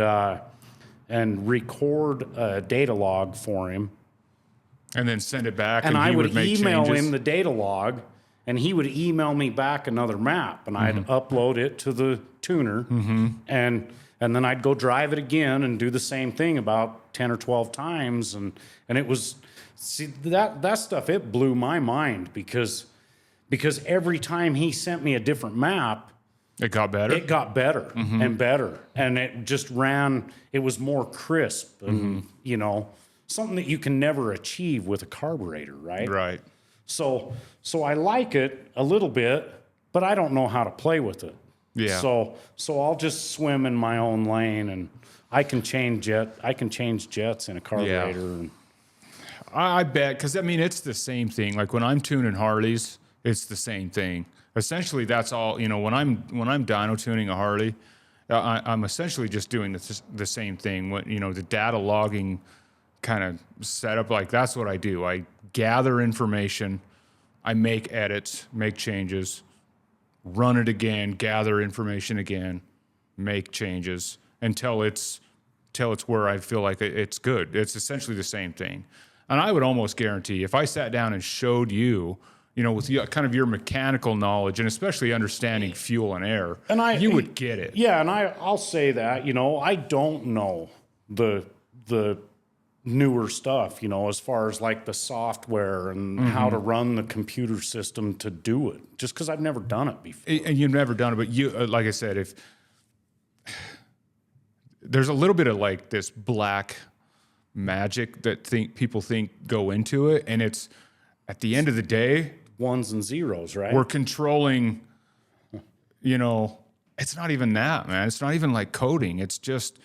record a data log for him. And then send it back, And I he would make email changes. him the data log, and he would email me back another map, and I'd upload it to the tuner, and then I'd go drive it again and do the same thing about 10 or 12 times, and it was, see, that stuff, it blew my mind because every time he sent me a different map, It got better? it got better and better, and it just ran, it was more crisp, and you know, something that you can never achieve with a carburetor, right? Right. So I like it a little bit, but I don't know how to play with it. Yeah. So I'll just swim in my own lane, and I can change jets in a carburetor. And I bet, because, I mean, it's the same thing. Like, when I'm tuning Harleys, it's the same thing. Essentially, that's all, you know, when I'm dyno tuning a Harley, I'm essentially just doing the same thing. When, you know, the data logging kind of setup, like, that's what I do. I gather information, I make edits, make changes, run it again, gather information again, make changes until it's where I feel like it's good. It's essentially the same thing. And I would almost guarantee if I sat down and showed you with kind of your mechanical knowledge and especially understanding fuel and air, And you would get it. Yeah, and I'll say that, I don't know the newer stuff, as far as like the software and how to run the computer system to do it, just because I've never done it before. And you've never done it, but you, like I said, if there's a little bit of like this black magic that people think go into it, and it's at the end of the day, Ones and zeros, right? we're controlling, it's not even that, man. It's not even like coding. It's just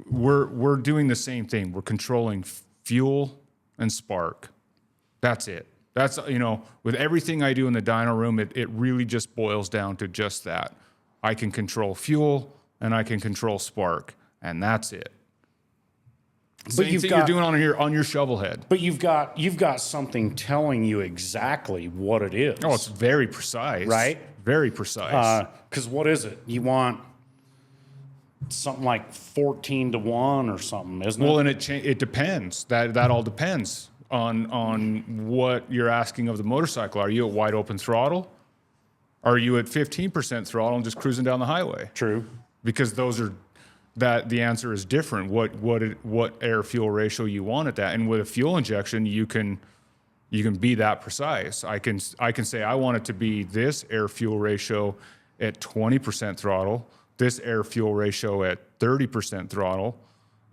we're doing the same thing. We're controlling fuel and spark. That's it. That's, with everything I do in the dyno room, it really just boils down to just that. I can control fuel and I can control spark, and that's it. Same thing you're doing on your shovel head. But you've got something telling you exactly what it is. Oh, it's very precise. Right? Very precise. Because what is it? You want something like 14-to-1 or something, isn't it? Well, and it depends. That all depends on what you're asking of the motorcycle. Are you at wide open throttle? Are you at 15% throttle and just cruising down the highway? True. Because the answer is different. What air fuel ratio you want at that, and with a fuel injection, you can be that precise. I can say I want it to be this air fuel ratio at 20% throttle, this air fuel ratio at 30% throttle,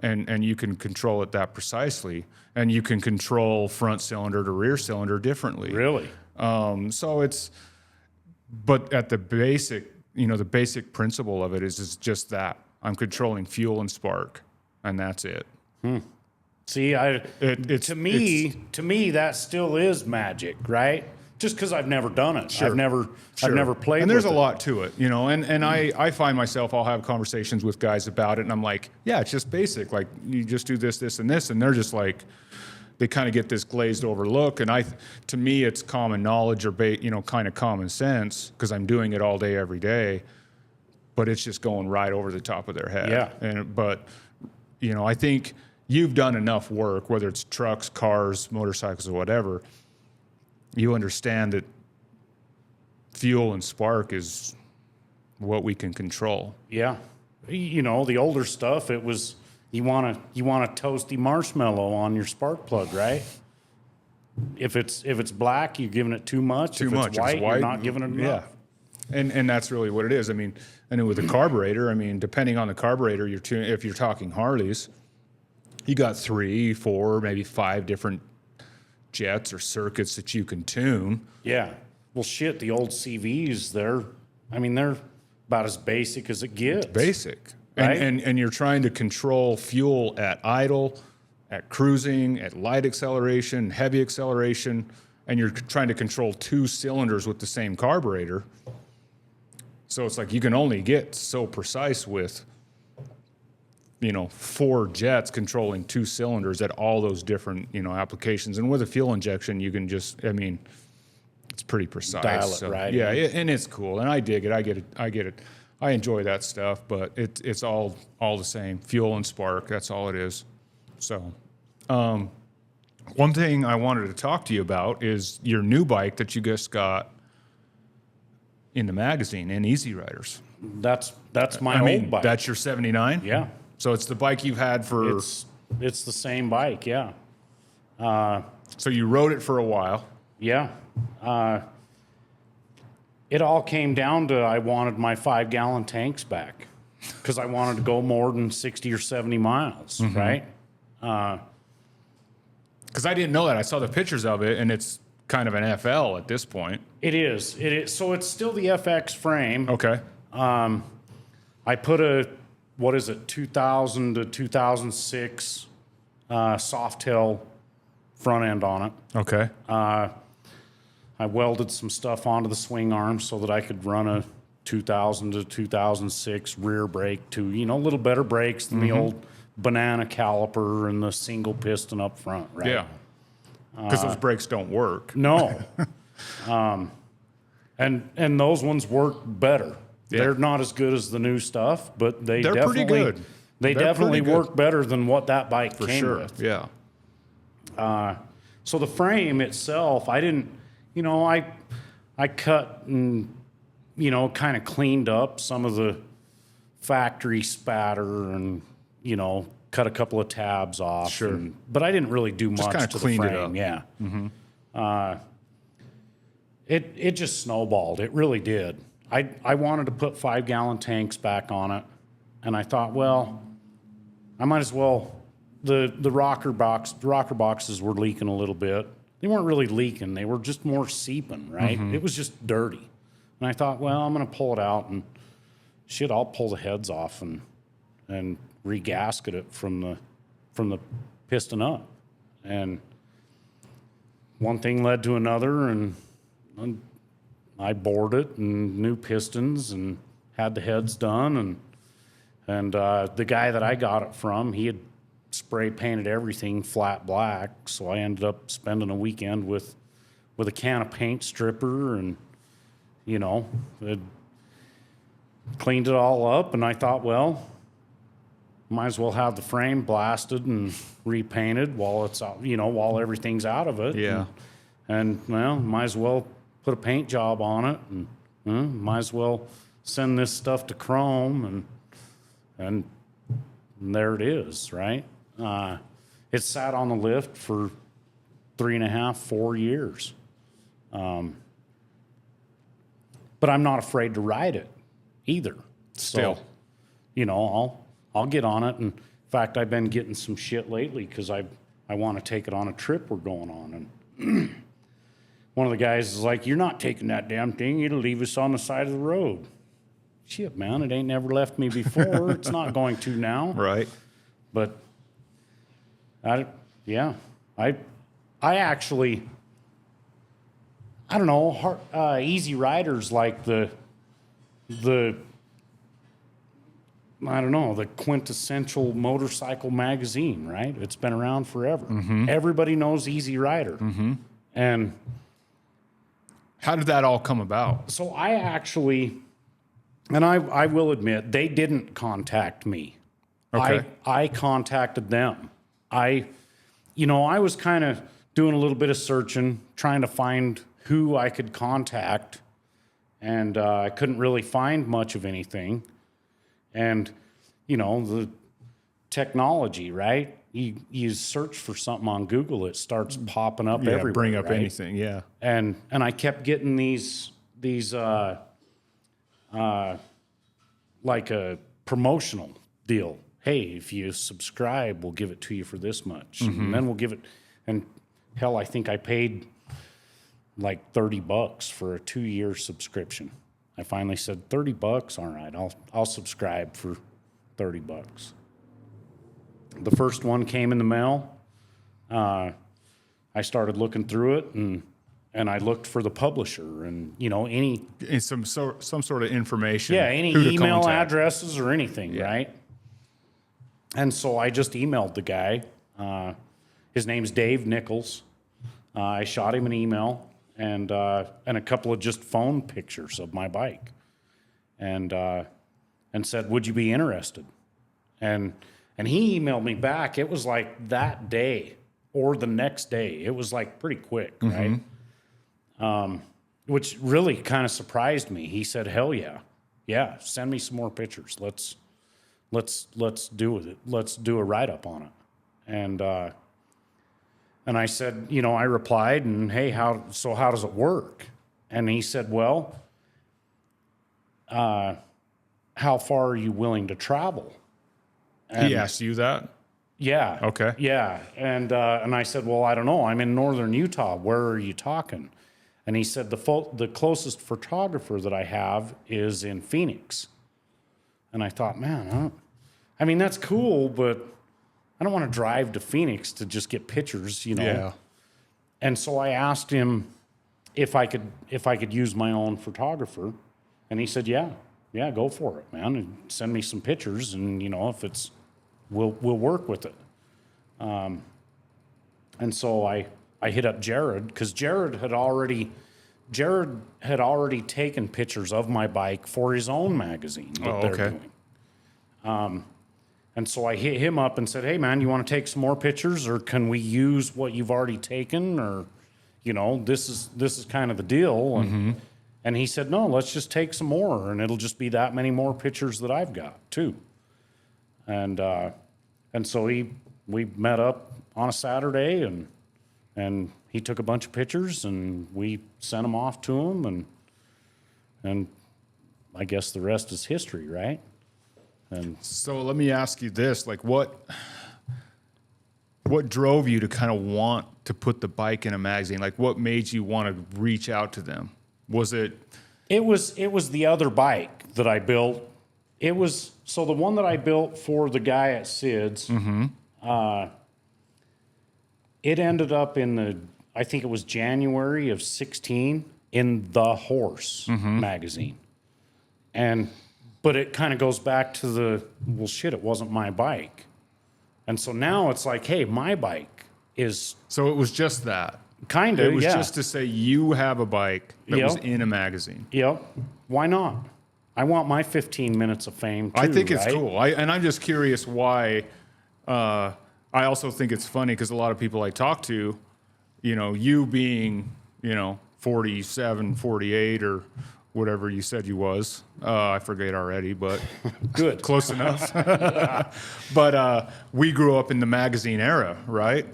and you can control it that precisely, and you can control front cylinder to rear cylinder differently. Really? But at the basic, the basic principle of it is just that. I'm controlling fuel and spark, and that's it. See, to me, that still is magic, right? Just because I've never done it. Sure. I've never played. And there's with a it. lot to it, and I find myself, I'll have conversations with guys about it, and I'm like, yeah, it's just basic. Like, you just do this, this, and this, and they're just like, they kind of get this glazed over look, and to me, it's common knowledge or kind of common sense because I'm doing it all day, every day. But it's just going right over the top of their head. Yeah. But I think you've done enough work, whether it's trucks, cars, motorcycles, or whatever. You understand that fuel and spark is what we can control. Yeah. The older stuff, it was you want a toasty marshmallow on your spark plug, right? If it's black, you're giving it too much. If it's white, you're not giving it enough. Yeah. And that's really what it is. I mean, and then with the carburetor, depending on the carburetor, if you're talking Harleys, you got 3, 4, maybe 5 different jets or circuits that you can tune. Yeah. Well, shit, the old CVs, they're about as basic as it gets. Basic. Right? And you're trying to control fuel at idle, at cruising, at light acceleration, heavy acceleration, and you're trying to control 2 cylinders with the same carburetor. So it's like you can only get so precise with, 4 jets controlling 2 cylinders at all those different, applications. And with a fuel injection, you can just, it's pretty precise. Dial it right. Yeah, and it's cool. And I dig it. I get it. I enjoy that stuff, but it's all the same. Fuel and spark, that's all it is. So one thing I wanted to talk to you about is your new bike that you just got in the magazine, in Easy Riders. That's my old bike. That's your 79? Yeah. So it's the bike you've had for... It's the same bike, yeah. So you rode it for a while. Yeah. It all came down to I wanted my 5-gallon tanks back because I wanted to go more than 60 or 70 miles, right? Because I didn't know that. I saw the pictures of it, and it's kind of an FL at this point. It is. So it's still the FX frame. Okay. I put a 2000 to 2006 Softail front end on it. Okay. I welded some stuff onto the swing arm so that I could run a 2000 to 2006 rear brake to, a little better brakes than the old banana caliper and the single piston up front, right? Yeah. Because those brakes don't work. No. And those ones work better. Yeah. They're not as good as the new stuff, but they're pretty good. They definitely work better than what that bike came with. Yeah. So the frame itself, I didn't, you know, I cut and, you know, kind of cleaned up some of the factory spatter and, you know, cut a couple of tabs off. Sure. But I didn't really do much kinda to the cleaned it frame. up. Yeah. It just snowballed. It really did. I wanted to put 5-gallon tanks back on it, and I thought, well, I might as well. The rocker boxes were leaking a little bit. They weren't really leaking. They were just more seeping, right? It was just dirty. And I thought, well, I'm going to pull it out and shit, I'll pull the heads off and regasket it from the piston up. And one thing led to another, and I bored it and new pistons and had the heads done. And the guy that I got it from, he had spray painted everything flat black. So I ended up spending a weekend with a can of paint stripper and, you know, it cleaned it all up. And I thought, well, might as well have the frame blasted and repainted while it's out, you know, while everything's out of it. Yeah. And well, might as well put a paint job on it, and might as well send this stuff to Chrome, and there it is, right? It sat on the lift for 3.5, 4 years. But I'm not afraid to ride it either. Still. So, you know, I'll get on it. And in fact, I've been getting some shit lately because I want to take it on a trip we're going on. And one of the guys is like, "You're not taking that damn thing. It'll leave us on the side of the road." Shit, man, it ain't never left me before. It's not going to now. Right. But I actually, I don't know, Easy Riders like the I don't know, the quintessential motorcycle magazine, right? It's been around forever. Everybody knows Easy Rider. And How did that all come about? so I actually, and I will admit, they didn't contact me. Okay. I contacted them. I was kind of doing a little bit of searching, trying to find who I could contact, and I couldn't really find much of anything. And, you know, the technology, right? You search for something on Google, it starts popping up Yeah, everywhere. bring up right? anything. Yeah. And I kept getting these like a promotional deal. Hey, if you subscribe, we'll give it to you for this much, and then we'll give it. And hell, I think I paid like $30 for a 2-year subscription. I finally said $30. All right, I'll subscribe for $30. The first one came in the mail. I started looking through it, and I looked for the publisher, and you know, any And some sort of information. any who to email contact. addresses or anything, right? And so I just emailed the guy. His name's Dave Nichols. I shot him an email and a couple of just phone pictures of my bike, and said, "Would you be interested?" And he emailed me back. It was like that day or the next day. It was like pretty quick, right? Which really kind of surprised me. He said, "Hell yeah, send me some more pictures. Let's do it. Let's do a write up on it." And I said, you know, I replied, and hey, how does it work? And he said, well, how far are you willing to travel? And He asked you that? yeah. Okay. Yeah. And I said, well, I don't know. I'm in northern Utah. Where are you talking? And he said, the closest photographer that I have is in Phoenix. And I thought, man, I mean, that's cool, but I don't want to drive to Phoenix to just get pictures, you know? Yeah. And so I asked him if I could use my own photographer. And he said, yeah, go for it, man. And send me some pictures. And, you know, if it's, we'll work with it. And so I hit up Jared, because Jared had already taken pictures of my bike for his own magazine that they're doing. And so I hit him up and said, hey, man, you want to take some more pictures, or can we use what you've already taken? Or, you know, this is kind of the deal. And he said, no, let's just take some more, and it'll just be that many more pictures that I've got too. And so we met up on a Saturday, and he took a bunch of pictures, and we sent them off to him, and I guess the rest is history, right? And So let me ask you this, like what drove you to kind of want to put the bike in a magazine? Like what made you want to reach out to them? Was it? It was the other bike that I built. So the one that I built for the guy at Sid's, it ended up I think it was January of 16 in The Horse magazine. But it kind of goes back to well, shit, it wasn't my bike. And so now it's like, hey, my bike is. So it was just that. Kind of, It was yeah. just to say you have a bike that was in a magazine. Yep. Why not? I want my 15 minutes of fame, too, I think it's right? cool. And I'm just curious why. I also think it's funny because a lot of people I talk to, you know, you being, you know, 47, 48 or whatever you said you was. I forget already, but Good. close enough. But we grew up in the magazine era, right?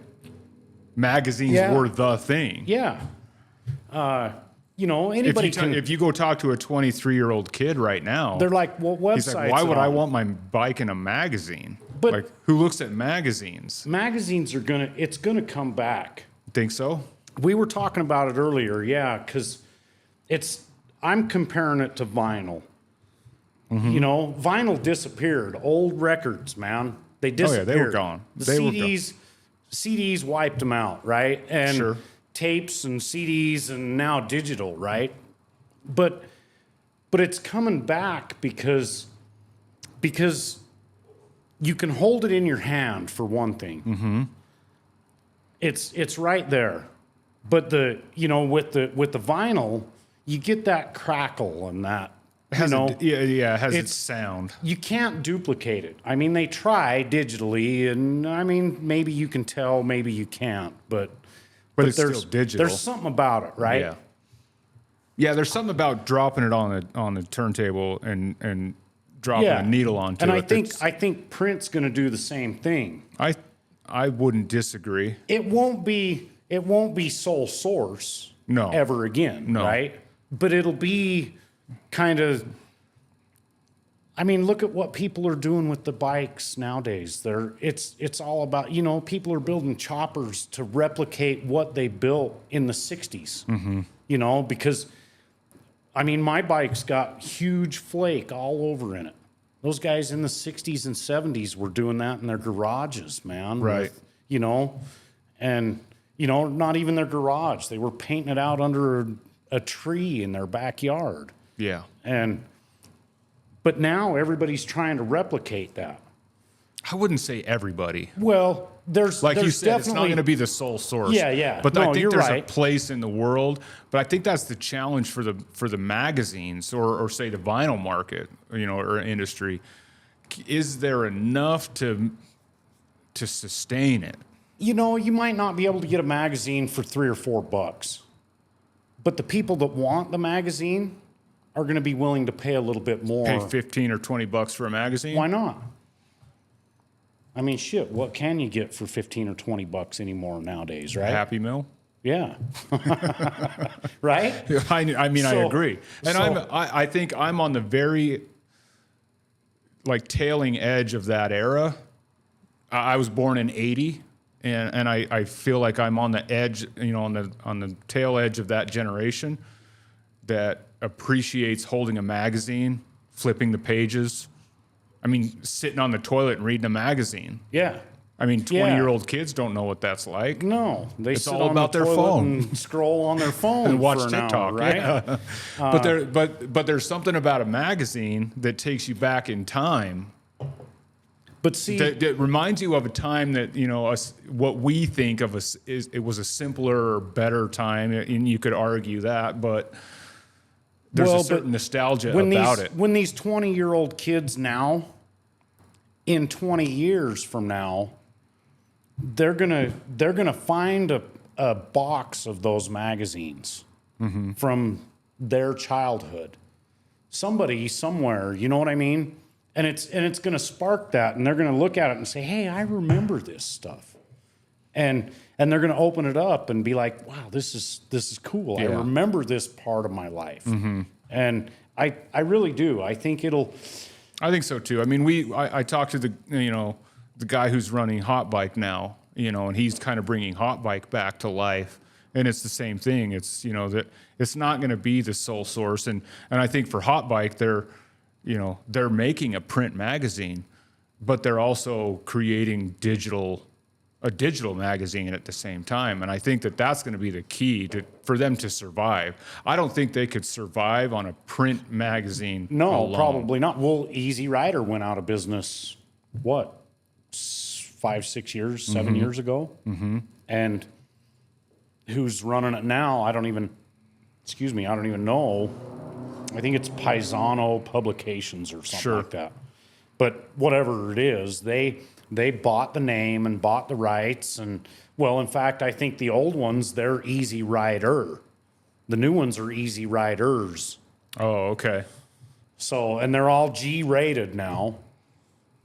Magazines Yeah. were the thing. Yeah. You know, anybody can. If you go talk to a 23-year-old kid right now, They're like, what website? he's like, why would I want my bike in a magazine? But- like, who looks at magazines? Magazines it's gonna come back. Think so? We were talking about it earlier, yeah, because I'm comparing it to vinyl. You know, vinyl disappeared. Old records, man, they disappeared. they were gone. They were gone. CDs wiped them out, right? And Sure. tapes and CDs and now digital, right? But it's coming back because you can hold it in your hand for one thing. It's right there. But with the vinyl, you get that crackle and that, It has it has its sound. you can't duplicate it. I mean, they try digitally, and I mean, maybe you can tell, maybe you can't, but But it's there's still digital. There's something about it, right? Yeah. Yeah, there's something about dropping it on the turntable and dropping a needle onto and it. I think print's going to do the same thing. I wouldn't disagree. It won't be sole source No. ever again, No. right? But it'll be kind of. I mean, look at what people are doing with the bikes nowadays. It's all about, people are building choppers to replicate what they built in the 60s. Because I mean, my bike's got huge flake all over in it. Those guys in the 60s and 70s were doing that in their garages, man. Right. Not even their garage. They were painting it out under a tree in their backyard. Yeah. But now everybody's trying to replicate that. I wouldn't say everybody. Well, there's Like you said, definitely, it's not going to be the sole source. Yeah. But No, I think you're there's right. a place in the world. But I think that's the challenge for the magazines or say the vinyl market, or industry. Is there enough to sustain it? You might not be able to get a magazine for $3 or $4, but the people that want the magazine are going to be willing to pay a little bit more. Pay $15 or $20 for a magazine? Why not? I mean, shit, what can you get for $15 or $20 anymore nowadays, right? Happy Meal? Yeah. Right? I mean, I So- agree. And I think I'm on the very tailing edge of that era. I was born in 80, and I feel like I'm on the edge, on the tail edge of that generation that appreciates holding a magazine, flipping the pages. I mean, sitting on the toilet and reading a magazine. Yeah. I mean, 20-year-old kids don't know what that's like. No, they sit all on about the their toilet phone. and scroll on their phone And watch for an TikTok, hour, right? yeah. But there's something about a magazine that takes you back in time But see, that reminds you of a time that what we think of is it was a simpler or better time, and you could argue that, but there's a certain nostalgia about it. when these 20-year-old kids now, in 20 years from now, they're gonna find a box of those magazines from their childhood. Somebody somewhere, you know what I mean? And it's going to spark that, and they're going to look at it and say, "Hey, I remember this stuff." And they're going to open it up and be like, "Wow, this is cool. I Yeah. remember this part of my life." And I really do. I think it'll. I think so too. I mean, I talked to the guy who's running Hot Bike now, and he's kind of bringing Hot Bike back to life. And it's the same thing. It's, that it's not going to be the sole source. And I think for Hot Bike, they're making a print magazine, but they're also creating a digital magazine at the same time. And I think that's going to be the key for them to survive. I don't think they could survive on a print magazine. No, alone. probably not. Well, Easy Rider went out of business, 5, 6 years, 7 years ago? And who's running it now? I don't even know. I think it's Paisano Publications or something like that. But whatever it is, they bought the name and bought the rights. And, well, in fact, I think the old ones, they're Easy Rider. The new ones are Easy Riders. Oh, okay. So, and they're all G-rated now.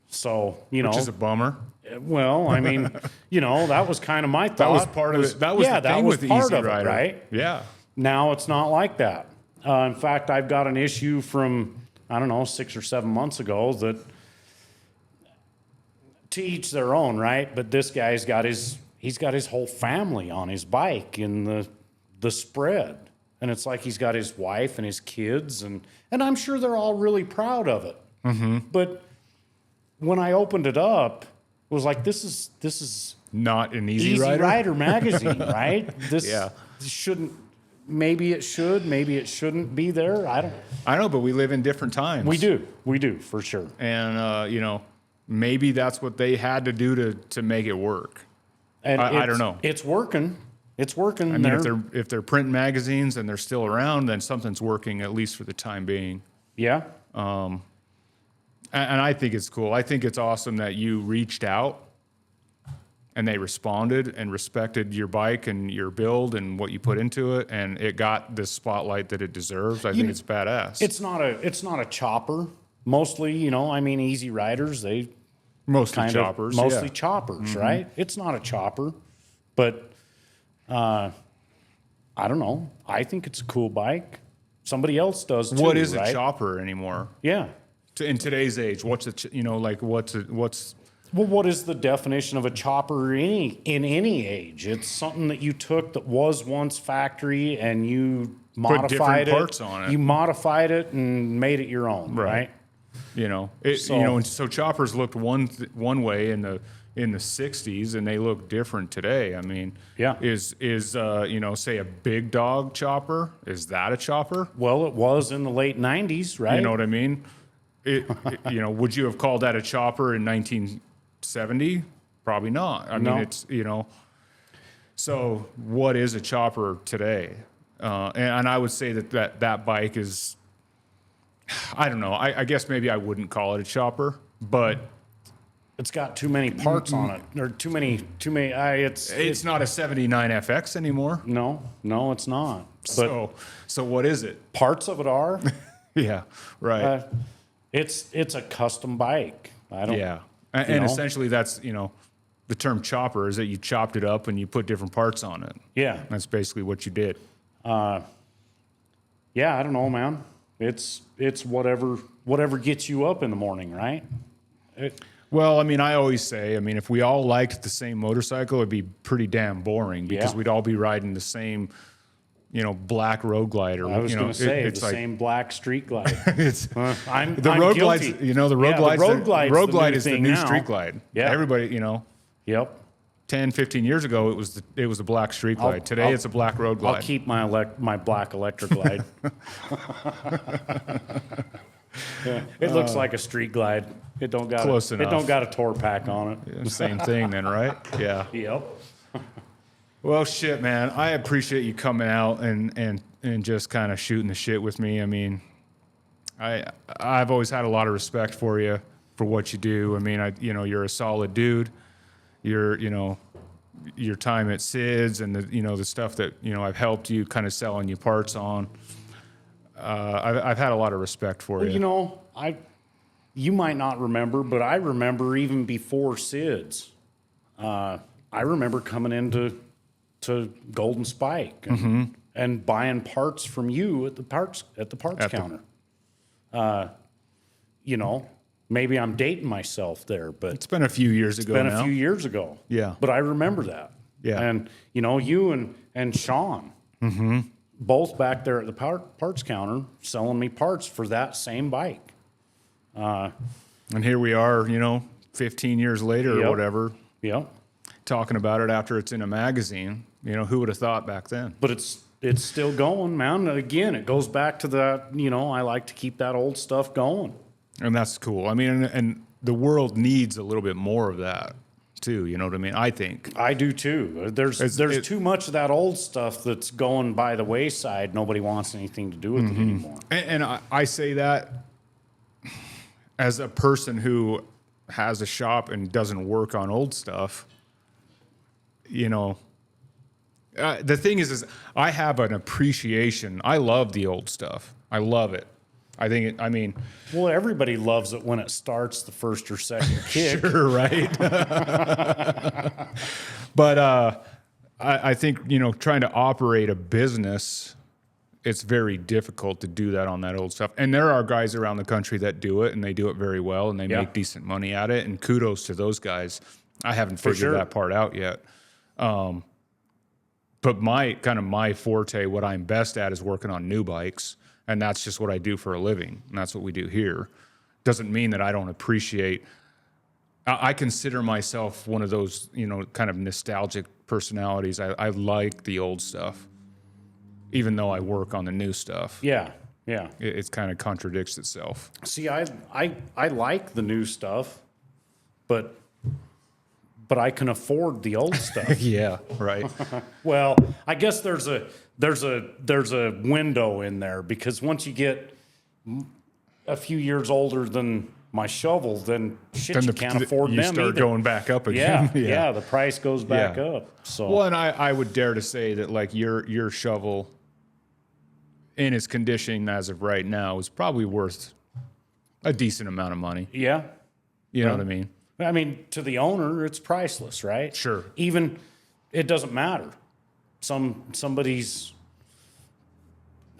So, Which is a bummer. well, I mean, that was kind of my thought. That was part of it. That was the thing with the Easy Rider, right? Yeah. Now it's not like that. In fact, I've got an issue from, 6 or 7 months ago that, to each their own, right? But this guy's got his whole family on his bike in the spread. And it's like he's got his wife and his kids, and I'm sure they're all really proud of it. But when I opened it up, it was like, this is Not an Easy Easy Rider. Rider magazine, right? This Yeah. shouldn't. Maybe it should. Maybe it shouldn't be there. I know, but we live in different times. We do for sure. And maybe that's what they had to do to make it work. And I don't know. It's working. It's working. I mean, if they're print magazines and they're still around, then something's working, at least for the time being. Yeah. And I think it's cool. I think it's awesome that you reached out and they responded and respected your bike and your build and what you put into it, and it got the spotlight that it deserves. I think it's badass. It's not a chopper. Mostly, Easy Riders, they mostly choppers. Mostly yeah. choppers, right? It's not a chopper, but I don't know. I think it's a cool bike. Somebody else does too. What is right? a chopper anymore? Yeah. In today's age, what's Well, what is the definition of a chopper in any age? It's something that you took that was once factory and you modified it. parts on it. You modified it and made it your own, right? So choppers looked one way in the 60s, and they look different today. I mean, Yeah. is say a big dog chopper, is that a chopper? Well, it was in the late 90s, right? You know what I mean? Would you have called that a chopper in 1970? Probably not. I mean, it's, so what is a chopper today? And I would say that bike is, I don't know. I guess maybe I wouldn't call it a chopper, but It's got too many parts on it, or too many. it's not a 79 FX anymore. No, it's not. But So what is it? parts of it are. Yeah, right. It's a custom bike. I don't. Yeah. And essentially that's, the term chopper is that you chopped it up and you put different parts on it. Yeah. That's basically what you did. Yeah, I don't know, man. It's whatever gets you up in the morning, right? Well, I mean, I always say, if we all liked the same motorcycle, it'd be pretty damn boring because Yeah. we'd all be riding the same, black road glider. I was going to say it's the like, same black street glide. It's I'm the I'm road guilty. glides. The road Yeah, glides. the road glide's road the glide new is the thing new now. street glide. Yeah. Everybody, Yep. 10, 15 years ago, it was a black street glide. Today, it's a black road glide. I'll keep my black electric glide. Yeah, it looks like a street glide. It don't got Close It enough. don't got a tour pack on it. The same thing then, right? Yeah. Yep. Well, shit, man. I appreciate you coming out and just kind of shooting the shit with me. I mean, I've always had a lot of respect for you for what you do. I mean, you're a solid dude. You're your time at Sid's and the stuff that, I've helped you kind of selling you parts on. I've had a lot of respect for you. You might not remember, but I remember even before Sid's. I remember coming into Golden Spike and buying parts from you at the parts counter. Maybe I'm dating myself there, but It's been a few years ago been now. a few years ago. Yeah. But I remember that. Yeah. And, you and Sean, both back there at the parts counter selling me parts for that same bike. And here we are, 15 years later or Yep. whatever, Yep. talking about it after it's in a magazine. Who would have thought back then? But it's still going, man. Again, it goes back to that, I like to keep that old stuff going. And that's cool. I mean, and the world needs a little bit more of that too. You know what I mean? I think. I do too. There's too much of that old stuff that's going by the wayside. Nobody wants anything to do with it anymore. And I say that as a person who has a shop and doesn't work on old stuff. The thing is I have an appreciation. I love the old stuff. I love it. Well, everybody loves it when it starts the first or second kick. Sure, right? But I think, trying to operate a business, it's very difficult to do that on that old stuff. And there are guys around the country that do it, and they do it very well, and they make decent money at it. And kudos to those guys. I haven't figured that part out yet. But my forte, what I'm best at, is working on new bikes. And that's just what I do for a living. And that's what we do here. Doesn't mean that I don't appreciate. I consider myself one of those, kind of nostalgic personalities. I like the old stuff, even though I work on the new stuff. Yeah, yeah. It kind of contradicts itself. See, I like the new stuff, but I can afford the old stuff. Yeah, right. Well, I guess there's a window in there, because once you get a few years older than my shovel, then you can't afford them You start either. going back up again. Yeah, the price goes back up. So well, and I would dare to say that like your shovel, in its condition as of right now, is probably worth a decent amount of money. yeah. You know what I mean? I mean, to the owner, it's priceless, right? Sure. Even it doesn't matter. Somebody's,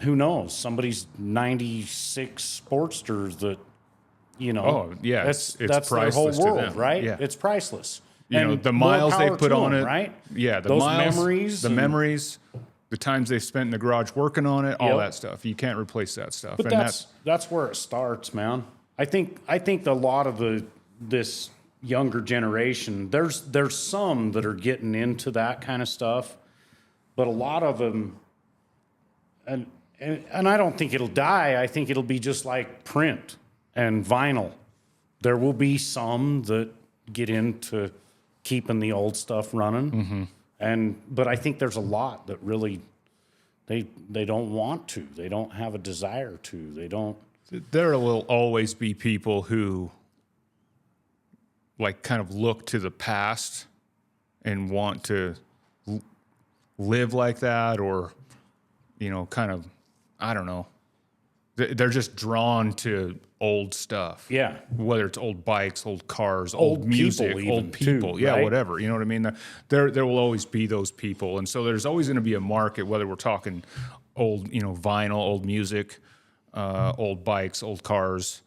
who knows? Somebody's 96 Sportster that, Oh, yeah, that's it's their whole priceless to world, them. right? Yeah. It's priceless. The miles they put on it, right? Yeah, the Those miles, memories, the memories, the times they spent in the garage working on it, all Yep. that stuff. You can't replace that stuff. But And that's where it starts, man. I think a lot of this younger generation, there's some that are getting into that kind of stuff, but a lot of them, and I don't think it'll die. I think it'll be just like print and vinyl. There will be some that get into keeping the old stuff running, but I think there's a lot that really they don't want to. They don't have a desire to. They don't. there will always be people who like kind of look to the past and want to live like that, or kind of, I don't know, they're just drawn to old stuff. Yeah. Whether it's old bikes, old cars, Old old music, people even, old people, too, yeah, right? whatever. You know what I mean? There will always be those people, and so there's always going to be a market. Whether we're talking old, vinyl, old music, old bikes, old cars,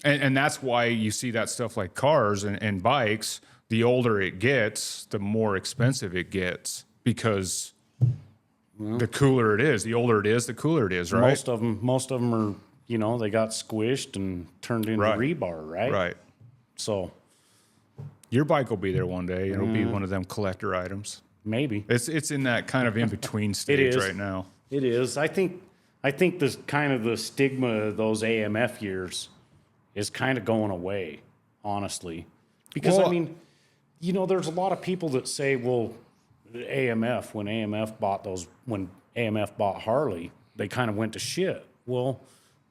and that's why you see that stuff like cars and bikes. The older it gets, the more expensive it gets, because the cooler it is. The older it is, the cooler it is, right? Most of them are, they got squished and turned into rebar, right? Right. So Your bike will be there one day. It'll be one of them collector items. maybe It's in that kind of in between stage is. right now. it is. I think this kind of the stigma of those AMF years is kind of going away, honestly, because Well, I mean, there's a lot of people that say, well, AMF, when AMF bought Harley, they kind of went to shit. Well,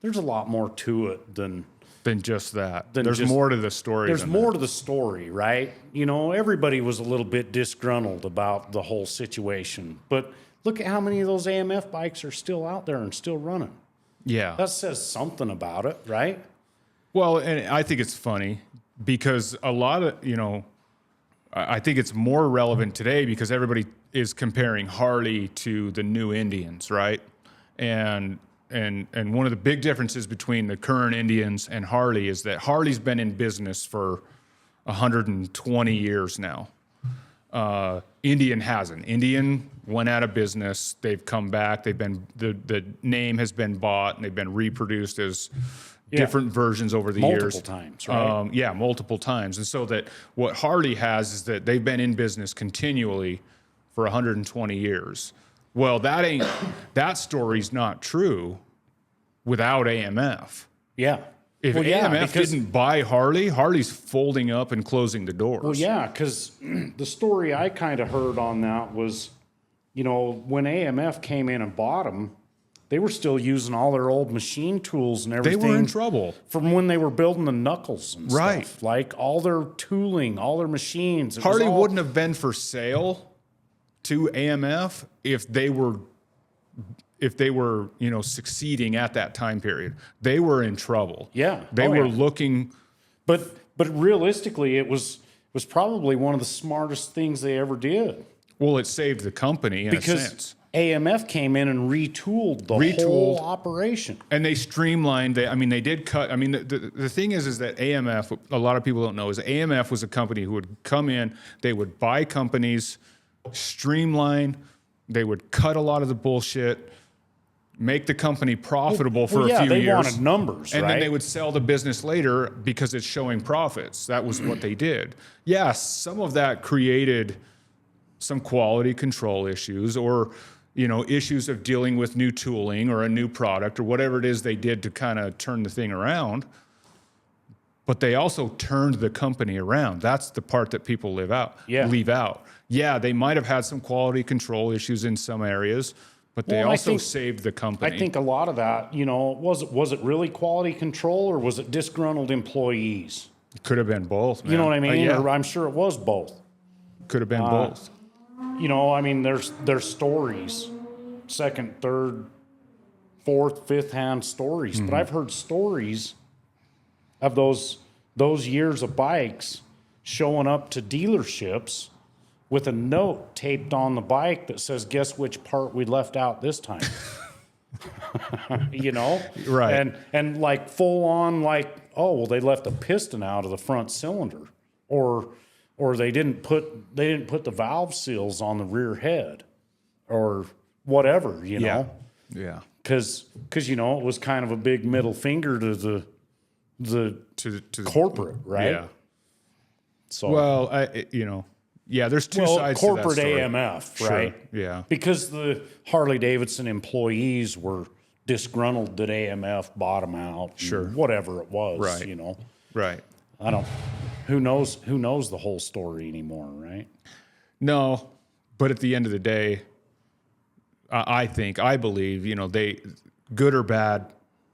there's a lot more to it than than just that. Than There's just- more to the story. There's than more that. to the story, right? You know, everybody was a little bit disgruntled about the whole situation. But look at how many of those AMF bikes are still out there and still running. Yeah. That says something about it, right? Well, and I think it's funny because a lot of, I think it's more relevant today because everybody is comparing Harley to the new Indians, right? And one of the big differences between the current Indians and Harley is that Harley's been in business for 120 years now. Indian hasn't. Indian went out of business. They've come back. They've been the name has been bought and they've been reproduced as different versions over the years. Multiple times, right? Multiple times. And so that what Harley has is that they've been in business continually for 120 years. Well, that story's not true without AMF. Yeah. If AMF didn't buy Harley, Harley's folding up and closing the doors. Well, yeah, because the story I kind of heard on that was, when AMF came in and bought them, they were still using all their old machine tools and everything. They were in trouble. From when they were building the knuckles and Right. stuff. Like all their tooling, all their machines. Harley wouldn't have been for sale to AMF if they were succeeding at that time period. They were in trouble. Yeah. They were looking. But realistically, it was probably one of the smartest things they ever did. Well, it saved the company in a sense. AMF came in and retooled the whole operation. And they streamlined. They did cut. The thing is that AMF, what a lot of people don't know, is AMF was a company who would come in, they would buy companies, streamline, they would cut a lot of the bullshit, make the company profitable for a few they years. wanted numbers, and right? then they would sell the business later because it's showing profits. That was what they did. Yeah, some of that created some quality control issues or issues of dealing with new tooling or a new product or whatever it is they did to kind of turn the thing around. But they also turned the company around. That's the part that people leave out. Yeah, they might have had some quality control issues in some areas, but they also saved the company. I think a lot of that, was it really quality control or was it disgruntled employees? It could have been both, man. You know what I mean? Yeah. Or I'm sure it was both. Could have been both. There's stories, second, third, fourth, fifth hand stories. But I've heard stories of those years of bikes showing up to dealerships with a note taped on the bike that says, guess which part we left out this time. Right. And like full on they left a piston out of the front cylinder or they didn't put the valve seals on the rear head or whatever, Yeah. because it was kind of a big middle finger to the corporate, right? Yeah. So Well, there's two sides corporate to that story. AMF, right? Sure. Yeah. Because the Harley Davidson employees were disgruntled that AMF bought them out. Sure. Whatever it was, Right. Right. Who knows the whole story anymore, right? No, but at the end of the day, I believe, they, good or bad,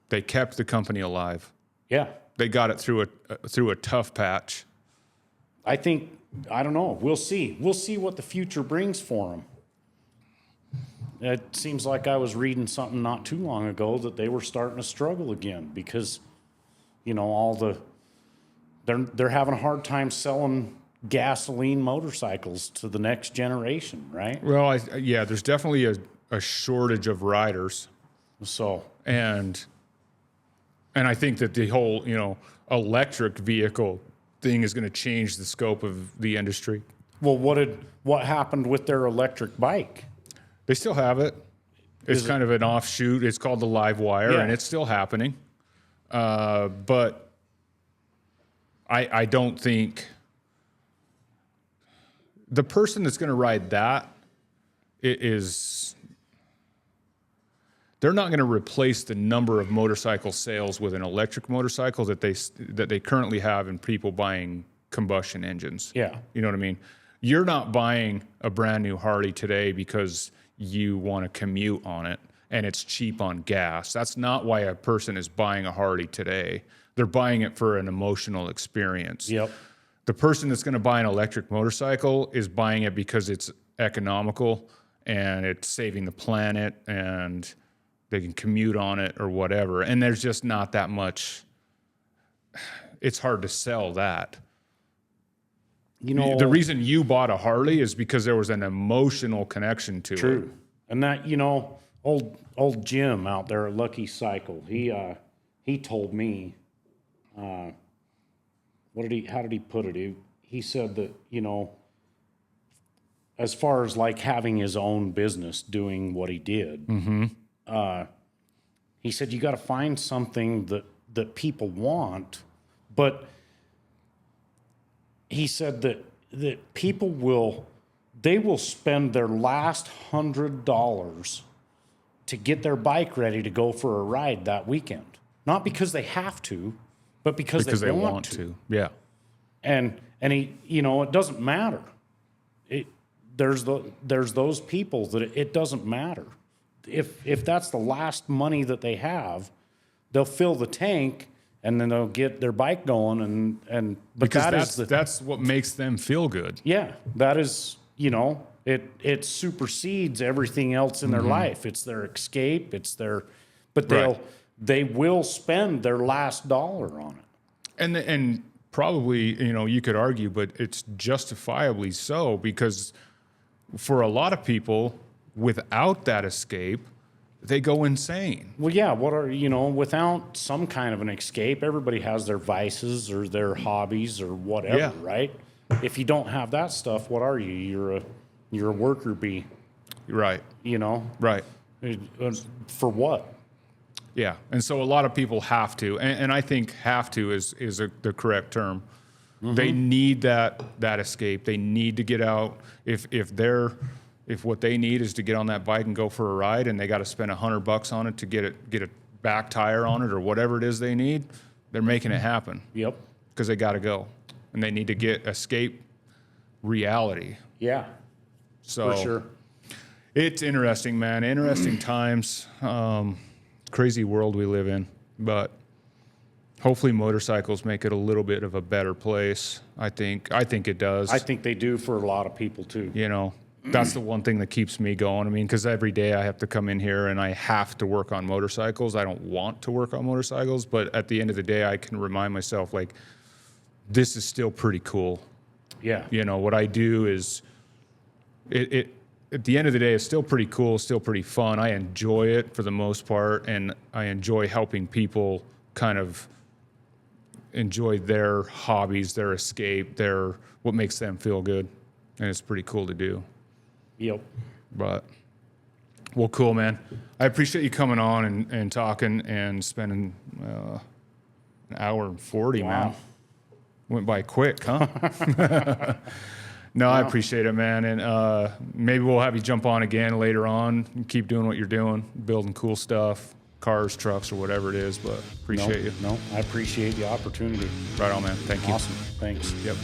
they kept the company alive. Yeah. They got it through a tough patch. I don't know. We'll see. We'll see what the future brings for them. It seems like I was reading something not too long ago that they were starting to struggle again because, they're having a hard time selling gasoline motorcycles to the next generation, right? Well, there's definitely a shortage of riders. So, And I think that the whole, electric vehicle thing is going to change the scope of the industry. well, what happened with their electric bike? They still have it. It's kind of an offshoot. It's called the Live Wire, and it's still happening. But I don't think the person that's going to ride that they're not going to replace the number of motorcycle sales with an electric motorcycle that they currently have in people buying combustion engines. Yeah. You know what I mean? You're not buying a brand new Harley today because you want to commute on it and it's cheap on gas. That's not why a person is buying a Harley today. they're buying it for an emotional experience. Yep. The person that's going to buy an electric motorcycle is buying it because it's economical and it's saving the planet and they can commute on it or whatever. And there's just not that much. It's hard to sell that. You know, The reason you bought a Harley is because there was an emotional connection to it. true. And that, you know, old Jim out there at Lucky Cycle, he told me, how did he put it? He said that, you know, as far as like having his own business, doing what he did, he said, you got to find something that people want, but he said that people will spend their last $100 to get their bike ready to go for a ride that weekend. Not because they have to, but because they want to. Yeah. And he, you know, it doesn't matter. There's those people that it doesn't matter. If that's the last money that they have, they'll fill the tank and then they'll get their bike going but Because that's what makes them feel good. yeah, that is, you know, it supersedes everything else in their life. It's their escape, but they will spend their last dollar on it. And probably, you know, you could argue, but it's justifiably so, because for a lot of people, without that escape, they go insane. Well, yeah, without some kind of an escape, everybody has their vices or their hobbies or whatever, Yeah. right? If you don't have that stuff, what are you? You're a worker bee, Right. you know? Right. For what? Yeah. And so a lot of people have to, and I think have to is the correct term. They need that escape. They need to get out. If what they need is to get on that bike and go for a ride, and they got to spend $100 on it to get a back tire on it or whatever it is they need, they're making it happen. Yep. Because they got to go, and they need to escape reality. Yeah, So for sure. It's interesting, man. Interesting times. Crazy world we live in, but hopefully motorcycles make it a little bit of a better place. I think it does. I think they do for a lot of people too. You know, that's the one thing that keeps me going. I mean, because every day I have to come in here and I have to work on motorcycles. I don't want to work on motorcycles, but at the end of the day, I can remind myself, like, this is still pretty cool. Yeah. You know, what I do is, it at the end of the day, it's still pretty cool, still pretty fun. I enjoy it for the most part, and I enjoy helping people kind of enjoy their hobbies, their escape, what makes them feel good, and it's pretty cool to do. Yep. But, well, cool, man. I appreciate you coming on and talking and spending an hour and 40, man. Went by quick, huh? No, I appreciate it, man. And maybe we'll have you jump on again later on and keep doing what you're doing, building cool stuff, cars, trucks, or whatever it is. But appreciate you. No, I appreciate the opportunity. Right on, man. Thank you. Awesome. Thanks. Yep.